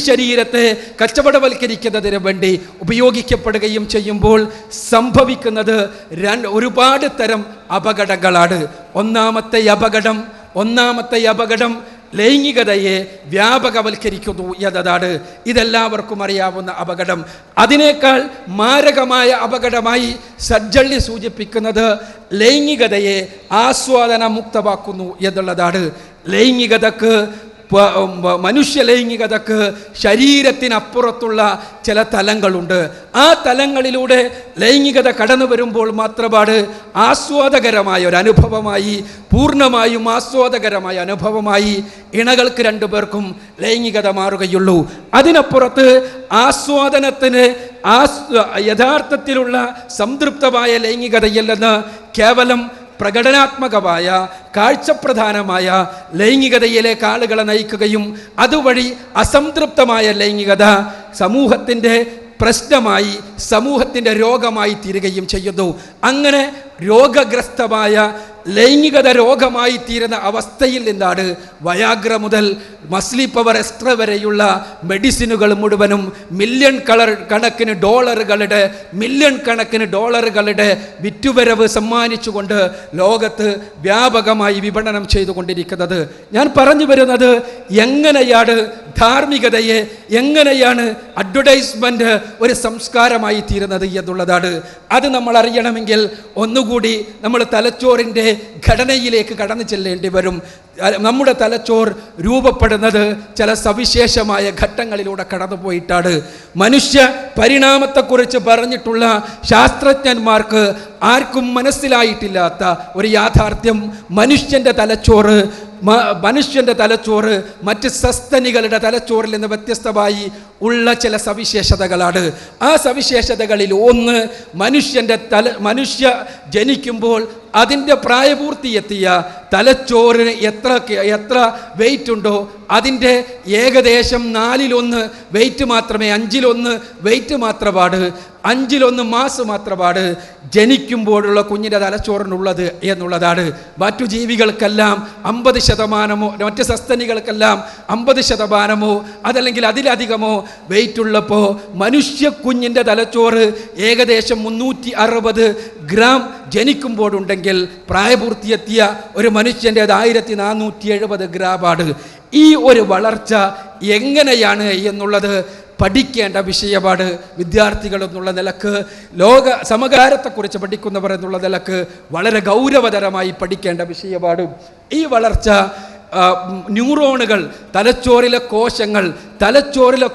ശരീരത്തെ കച്ചവടവൽക്കരിക്കുന്നതിന് വേണ്ടി ഉപയോഗിക്കപ്പെടുകയും ചെയ്യുമ്പോൾ സംഭവിക്കുന്നത് ഒരുപാട് തരം അപകടങ്ങളാണ്. ഒന്നാമത്തെ അപകടം ലൈംഗികതയെ വ്യാപകവൽക്കരിക്കുന്നു എന്നതാണ് ഇതെല്ലാവർക്കും അറിയാവുന്ന അപകടം. അതിനേക്കാൾ മാരകമായ അപകടമായി സജ്ജള്ളി സൂചിപ്പിക്കുന്നത് ലൈംഗികതയെ ആസ്വാദനമുക്തമാക്കുന്നു എന്നുള്ളതാണ്. ലൈംഗികതക്ക് മനുഷ്യ ലൈംഗികതക്ക് ശരീരത്തിനപ്പുറത്തുള്ള ചില തലങ്ങളുണ്ട്. ആ തലങ്ങളിലൂടെ ലൈംഗികത കടന്നു വരുമ്പോൾ മാത്രമാണ് ആസ്വാദകരമായ ഒരു അനുഭവമായി, പൂർണ്ണമായും ആസ്വാദകരമായ അനുഭവമായി ഇണകൾക്ക് രണ്ടുപേർക്കും ലൈംഗികത മാറുകയുള്ളൂ. അതിനപ്പുറത്ത് ആസ്വാദനത്തിന് യഥാർത്ഥത്തിലുള്ള സംതൃപ്തമായ ലൈംഗികതയല്ലെന്ന് കേവലം പ്രകടനാത്മകമായ കാഴ്ചപ്രധാനമായ ലൈംഗികതയിലേക്ക് ആളുകളെ നയിക്കുകയും അതുവഴി അസംതൃപ്തമായ ലൈംഗികത സമൂഹത്തിൻ്റെ പ്രശ്നമായി, സമൂഹത്തിൻ്റെ രോഗമായി തീരുകയും ചെയ്യുന്നു. അങ്ങനെ രോഗഗ്രസ്തമായ ലൈംഗികത രോഗമായി തീരുന്ന അവസ്ഥയിൽ നിന്നാണ് വയാഗ്ര മുതൽ മസ്ലി പവർ എക്സ്ട്ര വരെയുള്ള മെഡിസിനുകൾ മുഴുവനും മില്യൺ കണക്കിന് ഡോളറുകളുടെ വിറ്റുവരവ് സമ്മാനിച്ചുകൊണ്ട് ലോകത്ത് വ്യാപകമായി വിപണനം ചെയ്തുകൊണ്ടിരിക്കുന്നത്. ഞാൻ പറഞ്ഞു വരുന്നത് എങ്ങനെയാണ് ധാർമ്മികതയെ, എങ്ങനെയാണ് അഡ്വർടൈസ്മെന്റ് ഒരു സംസ്കാരമായി തീരുന്നത് എന്നുള്ളതാണ്. അത് നമ്മൾ അറിയണമെങ്കിൽ ഒന്നുകൂടി നമ്മൾ തലച്ചോറിൻ്റെ ഘടനയിലേക്ക് കടന്നു ചെല്ലേണ്ടി വരും. നമ്മുടെ തലച്ചോർ രൂപപ്പെടുന്നത് ചില സവിശേഷമായ ഘട്ടങ്ങളിലൂടെ കടന്നുപോയിട്ടാണ്. മനുഷ്യ പരിണാമത്തെക്കുറിച്ച് പറഞ്ഞിട്ടുള്ള ശാസ്ത്രജ്ഞന്മാർക്ക് ആർക്കും മനസ്സിലായിട്ടില്ലാത്ത ഒരു യാഥാർത്ഥ്യം, മനുഷ്യൻ്റെ തലച്ചോറ് മറ്റ് സസ്തനികളുടെ തലച്ചോറിൽ നിന്ന് വ്യത്യസ്തമായി ഉള്ള ചില സവിശേഷതകളാണ്. ആ സവിശേഷതകളിൽ ഒന്ന്, മനുഷ്യ ജനിക്കുമ്പോൾ അതിൻ്റെ പ്രായപൂർത്തിയെത്തിയ തലച്ചോറിന് എത്ര വെയിറ്റ് ഉണ്ടോ അതിൻ്റെ ഏകദേശം 4/1 വെയിറ്റ് മാത്രമേ, 5/1 വെയിറ്റ് മാത്രമാണ്, 5/1 മാസ് മാത്രമാണ് ജനിക്കുമ്പോഴുള്ള കുഞ്ഞിൻ്റെ തലച്ചോറിനുള്ളത് എന്നുള്ളതാണ്. മറ്റു ജീവികൾക്കെല്ലാം 50%, മറ്റ് സസ്തനികൾക്കെല്ലാം 50% അതല്ലെങ്കിൽ അതിലധികമോ വെയിറ്റ് ഉള്ളപ്പോൾ മനുഷ്യ കുഞ്ഞിൻ്റെ തലച്ചോറ് ഏകദേശം 360 ഗ്രാം ജനിക്കുമ്പോഴുണ്ടെങ്കിൽ പ്രായപൂർത്തിയെത്തിയ ഒരു മനുഷ്യൻ്റേത് 1470 ഗ്രാമാണ്. ഈ ഒരു വളർച്ച എങ്ങനെയാണ് എന്നുള്ളത് പഠിക്കേണ്ട വിഷയമാണ് വിദ്യാർത്ഥികൾ എന്നുള്ള നിലക്ക്, ലോക സമകാലത്തെക്കുറിച്ച് പഠിക്കുന്നവർ എന്നുള്ള നിലക്ക് വളരെ ഗൗരവതരമായി പഠിക്കേണ്ട വിഷയമാണ്. ഈ വളർച്ച ന്യൂറോണുകൾ, തലച്ചോറിലെ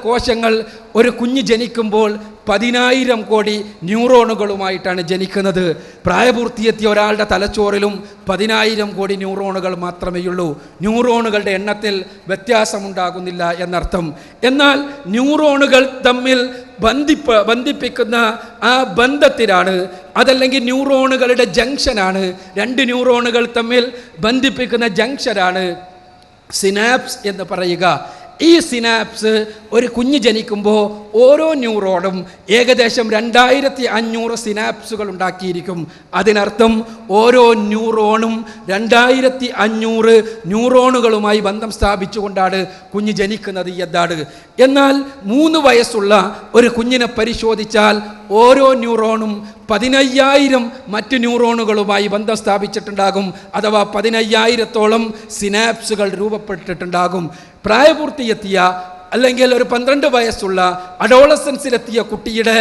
കോശങ്ങൾ ഒരു കുഞ്ഞ് ജനിക്കുമ്പോൾ 10,000 കോടി ന്യൂറോണുകളുമായിട്ടാണ് ജനിക്കുന്നത്. പ്രായപൂർത്തിയെത്തിയ ഒരാളുടെ തലച്ചോറിലും 10,000 കോടി ന്യൂറോണുകൾ മാത്രമേയുള്ളൂ. ന്യൂറോണുകളുടെ എണ്ണത്തിൽ വ്യത്യാസമുണ്ടാകുന്നില്ല എന്നർത്ഥം. എന്നാൽ ന്യൂറോണുകൾ തമ്മിൽ ബന്ധിപ്പിക്കുന്ന ആ ബന്ധത്തിനാണ്, അതല്ലെങ്കിൽ ന്യൂറോണുകളുടെ ജംഗ്ഷനാണ്, 2 ന്യൂറോണുകൾ തമ്മിൽ ബന്ധിപ്പിക്കുന്ന ജംഗ്ഷനാണ് സിനാപ്സ് എന്ന് പറയുക. ഈ സിനാപ്സ് ഒരു കുഞ്ഞ് ജനിക്കുമ്പോൾ ഓരോ ന്യൂറോണും ഏകദേശം 2500 സിനാപ്സുകൾ ഉണ്ടാക്കിയിരിക്കും. അതിനർത്ഥം ഓരോ ന്യൂറോണും 2500 ന്യൂറോണുകളുമായി ബന്ധം സ്ഥാപിച്ചുകൊണ്ടാണ് കുഞ്ഞ് ജനിക്കുന്നത് എന്നാണ്. എന്നാൽ 3 വയസ്സുള്ള ഒരു കുഞ്ഞിനെ പരിശോധിച്ചാൽ ഓരോ ന്യൂറോണും 15,000 മറ്റ് ന്യൂറോണുകളുമായി ബന്ധം സ്ഥാപിച്ചിട്ടുണ്ടാകും. അഥവാ 15,000-ഓളം സിനാപ്സുകൾ രൂപപ്പെട്ടിട്ടുണ്ടാകും. പ്രായപൂർത്തിയെത്തിയ അല്ലെങ്കിൽ ഒരു 12 വയസ്സുള്ള അഡോളസൻസിലെത്തിയ കുട്ടിയുടെ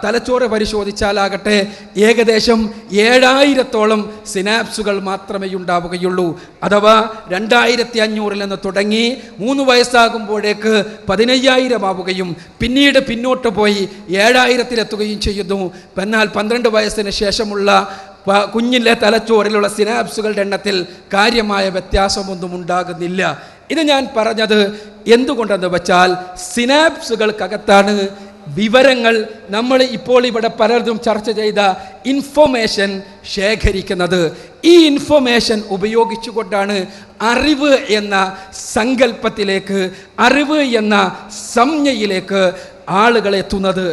തലച്ചോറ് പരിശോധിച്ചാലാകട്ടെ ഏകദേശം 7,000-ഓളം സിനാപ്സുകൾ മാത്രമേ ഉണ്ടാവുകയുള്ളൂ. അഥവാ 2,500 നിന്ന് തുടങ്ങി 3 വയസ്സാകുമ്പോഴേക്ക് 15,000 ആവുകയും പിന്നീട് പിന്നോട്ട് പോയി 7,000-ലെത്തുകയും ചെയ്യുന്നു. എന്നാൽ 12 വയസ്സിന് ശേഷമുള്ള കുഞ്ഞിലെ തലച്ചോറിലുള്ള സിനാപ്സുകളുടെ എണ്ണത്തിൽ കാര്യമായ വ്യത്യാസമൊന്നും ഉണ്ടാകുന്നില്ല. ഇത് ഞാൻ പറഞ്ഞത് എന്തുകൊണ്ടെന്ന് വെച്ചാൽ സിനാപ്സുകൾക്കകത്താണ് വിവരങ്ങൾ, നമ്മൾ ഇപ്പോൾ ഇവിടെ പലർക്കും ചർച്ച ചെയ്ത ഇൻഫോർമേഷൻ ശേഖരിക്കുന്നത്. ഈ ഇൻഫോർമേഷൻ ഉപയോഗിച്ചുകൊണ്ടാണ് അറിവ് എന്ന സങ്കല്പത്തിലേക്ക്, അറിവ് എന്ന സംജ്ഞയിലേക്ക് ആളുകൾ എത്തുന്നത്.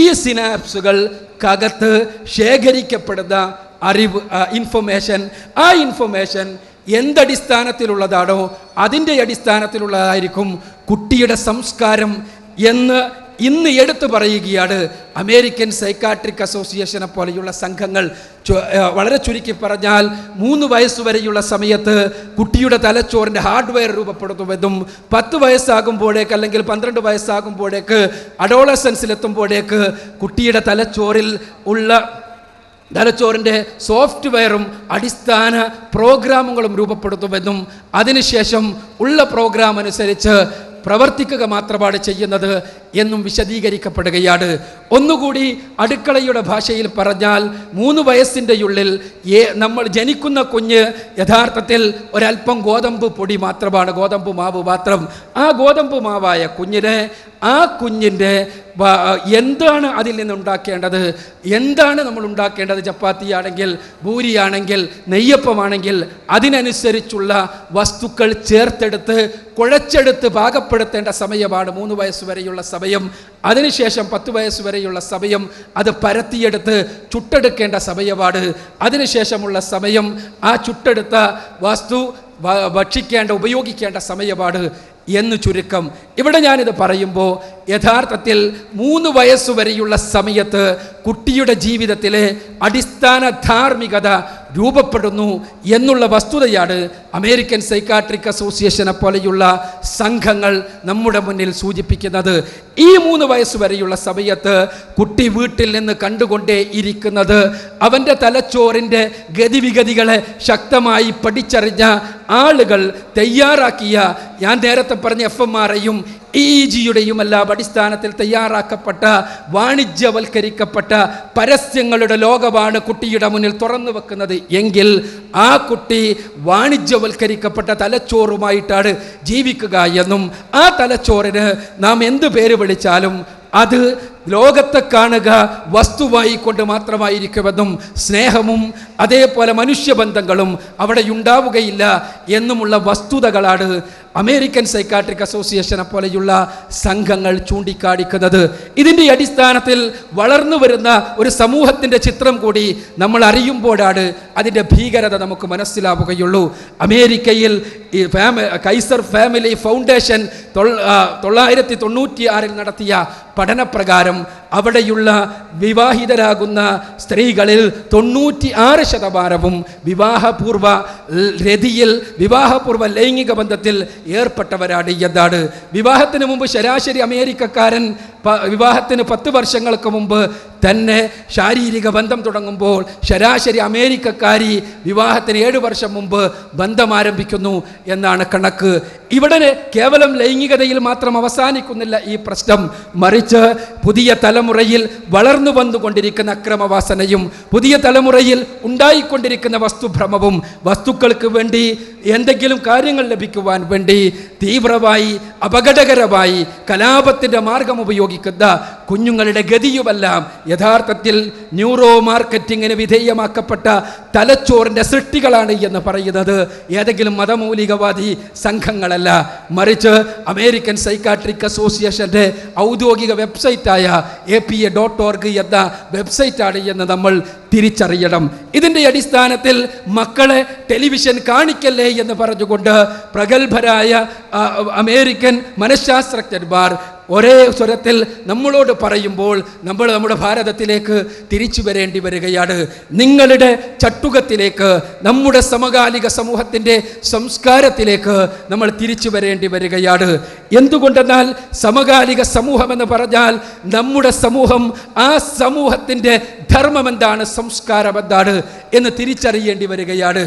ഈ സിനാപ്സുകൾക്കകത്ത് ശേഖരിക്കപ്പെടുന്ന അറിവ്, ഇൻഫോർമേഷൻ, ആ ഇൻഫോർമേഷൻ എന്തടിസ്ഥാനത്തിലുള്ളതാണോ അതിൻ്റെ അടിസ്ഥാനത്തിലുള്ളതായിരിക്കും കുട്ടിയുടെ സംസ്കാരം എന്ന് ഇന്ന് എടുത്തു പറയുകയാണ് അമേരിക്കൻ സൈക്കാട്രിക് അസോസിയേഷനെ പോലെയുള്ള സംഘങ്ങൾ. വളരെ ചുരുക്കി പറഞ്ഞാൽ 3 വയസ്സുവരെയുള്ള സമയത്ത് കുട്ടിയുടെ തലച്ചോറിൻ്റെ ഹാർഡ്വെയർ രൂപപ്പെടുത്തുമെന്നും 10 വയസ്സാകുമ്പോഴേക്ക് അല്ലെങ്കിൽ 12 വയസ്സാകുമ്പോഴേക്ക് അഡോളസൻസിലെത്തുമ്പോഴേക്ക് കുട്ടിയുടെ തലച്ചോറിൻ്റെ സോഫ്റ്റ്വെയറും അടിസ്ഥാന പ്രോഗ്രാമുകളും രൂപപ്പെടുത്തുമെന്നും അതിനുശേഷം ഉള്ള പ്രോഗ്രാം അനുസരിച്ച് പ്രവർത്തിക്കുക മാത്രമാണ് ചെയ്യുന്നത് എന്നും വിശദീകരിക്കപ്പെടുകയാണ്. ഒന്നുകൂടി അടുക്കളയുടെ ഭാഷയിൽ പറഞ്ഞാൽ 3 വയസ്സിൻ്റെ ഉള്ളിൽ നമ്മൾ ജനിക്കുന്ന കുഞ്ഞ് യഥാർത്ഥത്തിൽ ഒരല്പം ഗോതമ്പ് പൊടി മാത്രമാണ്, ഗോതമ്പ് മാവ് മാത്രം. ആ ഗോതമ്പ് മാവായ കുഞ്ഞിനെ ആ കുഞ്ഞിൻ്റെ എന്താണ് അതിൽ നിന്ന് ഉണ്ടാക്കേണ്ടത്, എന്താണ് നമ്മൾ ഉണ്ടാക്കേണ്ടത്, ചപ്പാത്തിയാണെങ്കിൽ ഭൂരിയാണെങ്കിൽ നെയ്യപ്പമാണെങ്കിൽ അതിനനുസരിച്ചുള്ള വസ്തുക്കൾ ചേർത്തെടുത്ത് കുഴച്ചെടുത്ത് പാകപ്പെടുത്തേണ്ട സമയമാണ് 3 വയസ്സ് വരെയുള്ള സമയം. അതിനുശേഷം 10 വയസ്സ് വരെയുള്ള സമയം അത് പരത്തിയെടുത്ത് ചുട്ടെടുക്കേണ്ട സമയമാണ്. അതിനുശേഷമുള്ള സമയം ആ ചുട്ടെടുത്ത വസ്തു ഭക്ഷിക്കേണ്ട ഉപയോഗിക്കേണ്ട സമയമാണ് എന്ന് ചുരുക്കം. ഇവിടെ ഞാനിത് പറയുമ്പോൾ യഥാർത്ഥത്തിൽ 3 വയസ്സുവരെയുള്ള സമയത്ത് കുട്ടിയുടെ ജീവിതത്തിലെ അടിസ്ഥാന ധാർമ്മികത രൂപപ്പെടുന്നു എന്നുള്ള വസ്തുതയാണ് അമേരിക്കൻ സൈക്കാട്രിക് അസോസിയേഷനെ പോലെയുള്ള സംഘങ്ങൾ നമ്മുടെ മുന്നിൽ സൂചിപ്പിക്കുന്നത്. ഈ 3 വയസ്സുവരെയുള്ള സമയത്ത് കുട്ടി വീട്ടിൽ നിന്ന് കണ്ടുകൊണ്ടേ ഇരിക്കുന്നത് അവൻ്റെ തലച്ചോറിൻ്റെ ഗതിവിഗതികളെ ശക്തമായി പഠിച്ചറിഞ്ഞ ആളുകൾ തയ്യാറാക്കിയ, ഞാൻ നേരത്തെ പറഞ്ഞ FMRIയും EEGയുടെയും എല്ലാം അടിസ്ഥാനത്തിൽ തയ്യാറാക്കപ്പെട്ട വാണിജ്യവൽക്കരിക്കപ്പെട്ട പരസ്യങ്ങളുടെ ലോകമാണ് കുട്ടിയുടെ മുന്നിൽ തുറന്നു വെക്കുന്നത് എങ്കിൽ ആ കുട്ടി വാണിജ്യവൽക്കരിക്കപ്പെട്ട തലച്ചോറുമായിട്ടാണ് ജീവിക്കുക എന്നും ആ തലച്ചോറിന് നാം എന്ത് പേര് വിളിച്ചാലും അത് ലോകത്തെ കാണുക വസ്തുവായി കൊണ്ട് മാത്രമായിരിക്കുമെന്നും സ്നേഹവും അതേപോലെ മനുഷ്യബന്ധങ്ങളും അവിടെ ഉണ്ടാവുകയില്ല എന്നുമുള്ള വസ്തുതകളാണ് അമേരിക്കൻ സൈക്കാട്രിക് അസോസിയേഷനെ പോലെയുള്ള സംഘങ്ങൾ ചൂണ്ടിക്കാണിക്കുന്നത്. ഇതിൻ്റെ അടിസ്ഥാനത്തിൽ വളർന്നു വരുന്ന ഒരു സമൂഹത്തിൻ്റെ ചിത്രം കൂടി നമ്മൾ അറിയുമ്പോഴാണ് അതിൻ്റെ ഭീകരത നമുക്ക് മനസ്സിലാവുകയുള്ളൂ. അമേരിക്കയിൽ ഈ കൈസർ ഫാമിലി ഫൗണ്ടേഷൻ 1996 നടത്തിയ പഠനപ്രകാരം അവിടെയുള്ള വിവാഹിതരാകുന്ന സ്ത്രീകളിൽ 96% വിവാഹപൂർവ രതിയിൽ വിവാഹപൂർവ്വ ലൈംഗിക ബന്ധത്തിൽ ഏർപ്പെട്ടവരാണ് എന്നാണ്. വിവാഹത്തിന് മുമ്പ് ശരാശരി അമേരിക്കക്കാരൻ വിവാഹത്തിന് 10 വർഷങ്ങൾക്ക് മുമ്പ് തന്നെ ശാരീരിക ബന്ധം തുടങ്ങുമ്പോൾ ശരാശരി അമേരിക്കക്കാരി വിവാഹത്തിന് 7 വർഷം മുമ്പ് ബന്ധം ആരംഭിക്കുന്നു എന്നാണ് കണക്ക്. ഇവിടെ കേവലം ലൈംഗികതയിൽ മാത്രം അവസാനിക്കുന്നില്ല ഈ പ്രശ്നം, മറിച്ച് പുതിയ തലമുറയിൽ വളർന്നു വന്നുകൊണ്ടിരിക്കുന്ന അക്രമവാസനയും പുതിയ തലമുറയിൽ ഉണ്ടായിക്കൊണ്ടിരിക്കുന്ന വസ്തുഭ്രമവും വസ്തുക്കൾക്ക് വേണ്ടി എന്തെങ്കിലും കാര്യങ്ങൾ ലഭിക്കുവാൻ വേണ്ടി തീവ്രമായി അപകടകരമായി കലാപത്തിൻ്റെ മാർഗം ഉപയോഗിക്കുന്ന കുഞ്ഞുങ്ങളുടെ ഗതിയുമെല്ലാം യഥാർത്ഥത്തിൽ ന്യൂറോ മാർക്കറ്റിങ്ങിന് വിധേയമാക്കപ്പെട്ട തലച്ചോറിൻ്റെ സൃഷ്ടികളാണ് എന്ന് പറയുന്നത് ഏതെങ്കിലും മതമൗലികവാദി സംഘങ്ങളല്ല, മറിച്ച് അമേരിക്കൻ സൈക്കാട്രിക് അസോസിയേഷൻ്റെ ഔദ്യോഗിക വെബ്സൈറ്റായ APA.org എന്ന വെബ്സൈറ്റാണ് എന്ന് നമ്മൾ തിരിച്ചറിയണം. ഇതിൻ്റെ അടിസ്ഥാനത്തിൽ മക്കളെ ടെലിവിഷൻ കാണിക്കല്ലേ എന്ന് പറഞ്ഞുകൊണ്ട് പ്രഗത്ഭരായ അമേരിക്കൻ മനഃശാസ്ത്രജ്ഞന്മാർ ഒരേ സ്വരത്തിൽ നമ്മളോട് പറയുമ്പോൾ നമ്മൾ നമ്മുടെ ഭാരതത്തിലേക്ക് തിരിച്ചു വരേണ്ടി വരികയാണ്. നിങ്ങളുടെ ചട്ടുകത്തിലേക്ക്, നമ്മുടെ സമകാലിക സമൂഹത്തിൻ്റെ സംസ്കാരത്തിലേക്ക് നമ്മൾ തിരിച്ചു വരേണ്ടി വരികയാണ്. എന്തുകൊണ്ടെന്നാൽ സമകാലിക സമൂഹം എന്ന് പറഞ്ഞാൽ നമ്മുടെ സമൂഹം, ആ സമൂഹത്തിൻ്റെ ധർമ്മം എന്താണ്, സംസ്കാരം എന്താണ് എന്ന് തിരിച്ചറിയേണ്ടി വരികയാണ്.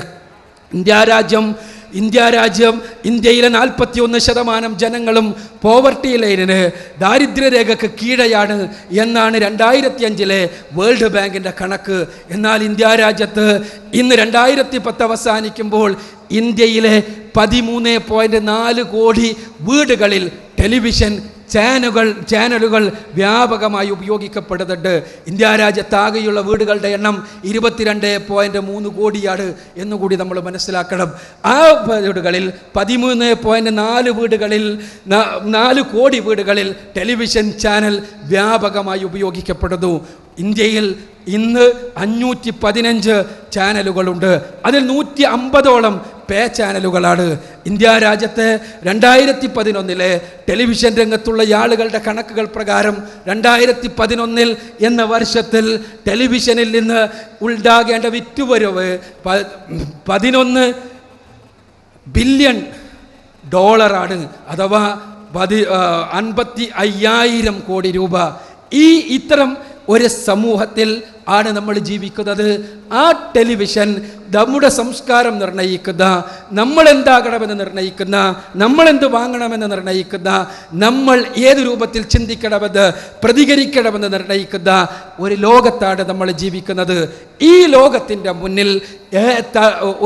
ഇന്ത്യ രാജ്യം ഇന്ത്യയിലെ 41% ജനങ്ങളും പോവർട്ടി ലൈനിന്, ദാരിദ്ര്യരേഖയ്ക്ക് കീഴെയാണ് എന്നാണ് 2005 വേൾഡ് ബാങ്കിൻ്റെ കണക്ക്. എന്നാൽ ഇന്ത്യ രാജ്യത്ത് ഇന്ന് 2010 അവസാനിക്കുമ്പോൾ ഇന്ത്യയിലെ 13.4 കോടി വീടുകളിൽ ടെലിവിഷൻ ചാനലുകൾ വ്യാപകമായി ഉപയോഗിക്കപ്പെടുന്നുണ്ട്. ഇന്ത്യ രാജ്യത്താകെയുള്ള വീടുകളുടെ എണ്ണം 22.3 കോടിയാണ് എന്നുകൂടി നമ്മൾ മനസ്സിലാക്കണം. ആ വീടുകളിൽ 13.4 വീടുകളിൽ 4 കോടി വീടുകളിൽ ടെലിവിഷൻ ചാനൽ വ്യാപകമായി ഉപയോഗിക്കപ്പെടുന്നു. ഇന്ത്യയിൽ ഇന്ന് 515 ചാനലുകളുണ്ട്. അതിൽ 150ഓളം പേ ചാനലുകളാണ്. ഇന്ത്യ രാജ്യത്തെ 2011 ടെലിവിഷൻ രംഗത്തുള്ള ആളുകളുടെ കണക്കുകൾ പ്രകാരം 2011 എന്ന വർഷത്തിൽ ടെലിവിഷനിൽ നിന്ന് ഉണ്ടാകേണ്ട വിറ്റുവരവ് $11 ബില്യൺ അഥവാ 55,000 കോടി രൂപ. ഇത്തരം ഒരു സമൂഹത്തിൽ ആണ് നമ്മൾ ജീവിക്കുന്നത്. ആ ടെലിവിഷൻ നമ്മുടെ സംസ്കാരം നിർണ്ണയിക്കുന്ന, നമ്മൾ എന്താകണമെന്ന് നിർണ്ണയിക്കുന്ന, നമ്മൾ എന്ത് വാങ്ങണമെന്ന് നിർണ്ണയിക്കുന്ന, നമ്മൾ ഏത് രൂപത്തിൽ ചിന്തിക്കണമെന്ന് പ്രതികരിക്കണമെന്ന് നിർണ്ണയിക്കുന്ന ഒരു ലോകത്താണ് നമ്മൾ ജീവിക്കുന്നത്. ഈ ലോകത്തിൻ്റെ മുന്നിൽ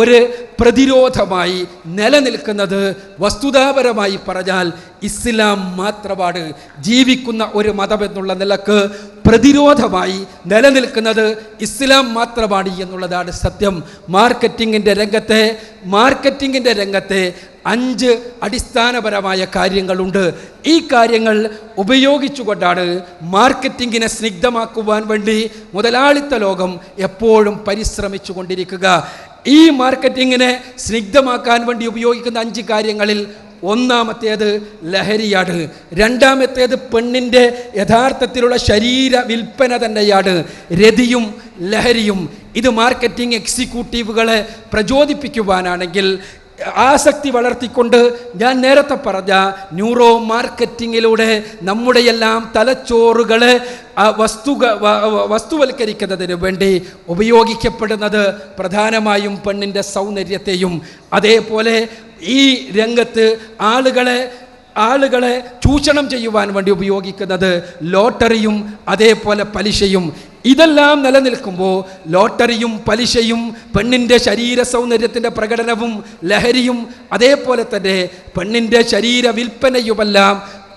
ഒരു പ്രതിരോധമായി നിലനിൽക്കുന്നത് വസ്തുതാപരമായി പറഞ്ഞാൽ ഇസ്ലാം മാത്രമാണ്. ജീവിക്കുന്ന ഒരു മതമെന്നുള്ള നിലക്ക് പ്രതിരോധമായി നിലനിൽക്കുന്നത് ഇസ്ലാം മാത്രമാണ് എന്നുള്ളതാണ് സത്യം. മാർക്കറ്റിങ്ങിൻ്റെ രംഗത്തെ 5 അടിസ്ഥാനപരമായ കാര്യങ്ങളുണ്ട്. ഈ കാര്യങ്ങൾ ഉപയോഗിച്ചുകൊണ്ടാണ് മാർക്കറ്റിങ്ങിനെ സ്നിഗ്ധമാക്കുവാൻ വേണ്ടി മുതലാളിത്ത ലോകം എപ്പോഴും പരിശ്രമിച്ചു കൊണ്ടിരിക്കുക. ഈ മാർക്കറ്റിങ്ങിനെ സ്നിഗ്ധമാക്കാൻ വേണ്ടി ഉപയോഗിക്കുന്ന 5 കാര്യങ്ങളിൽ ഒന്നാമത്തേത് ലഹരിയാണ്. രണ്ടാമത്തേത് പെണ്ണിൻ്റെ യഥാർത്ഥത്തിലുള്ള ശരീര വിൽപ്പന തന്നെയാണ് രതിയും ലഹരിയും. ഇത് മാർക്കറ്റിംഗ് എക്സിക്യൂട്ടീവുകളെ പ്രചോദിപ്പിക്കുവാനാണെങ്കിൽ ആസക്തി വളർത്തിക്കൊണ്ട് ഞാൻ നേരത്തെ പറഞ്ഞ ന്യൂറോ മാർക്കറ്റിങ്ങിലൂടെ നമ്മുടെയെല്ലാം തലച്ചോറുകളെ വസ്തുവൽക്കരിക്കുന്നതിന് വേണ്ടി ഉപയോഗിക്കപ്പെടുന്നത് പ്രധാനമായും പെണ്ണിൻ്റെ സൗന്ദര്യത്തെയും, അതേപോലെ ഈ രംഗത്ത് ആളുകളെ ചൂഷണം ചെയ്യുവാൻ വേണ്ടി ഉപയോഗിക്കുന്നത് ലോട്ടറിയും അതേപോലെ പലിശയും. ഇതെല്ലാം നിലനിൽക്കുമ്പോൾ ലോട്ടറിയും പലിശയും പെണ്ണിൻ്റെ ശരീര സൗന്ദര്യത്തിൻ്റെ പ്രകടനവും ലഹരിയും അതേപോലെ തന്നെ പെണ്ണിൻ്റെ ശരീര വിൽപ്പനയുമെല്ലാം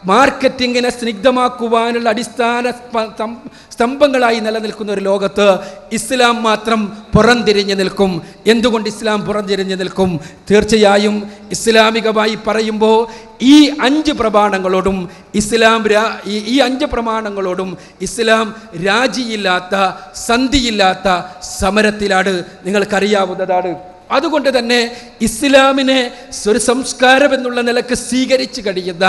മാർക്കറ്റിങ്ങിനെ സ്നിഗ്ധമാക്കുവാനുള്ള അടിസ്ഥാന സ്തംഭങ്ങളായി നിലനിൽക്കുന്ന ഒരു ലോകത്ത് ഇസ്ലാം മാത്രം പുറംതിരിഞ്ഞു നിൽക്കും. എന്തുകൊണ്ട് ഇസ്ലാം പുറംതിരിഞ്ഞു നിൽക്കും? തീർച്ചയായും ഇസ്ലാമികമായി പറയുമ്പോൾ ഈ 5 പ്രമാണങ്ങളോടും ഇസ്ലാം രാജിയില്ലാത്ത സന്ധിയില്ലാത്ത സമരത്തിലാണ്. നിങ്ങൾക്കറിയാവുന്നതാണ്. അതുകൊണ്ട് തന്നെ ഇസ്ലാമിനെ ഒരു സംസ്കാരം എന്നുള്ള നിലക്ക് സ്വീകരിച്ചു കഴിയുന്ന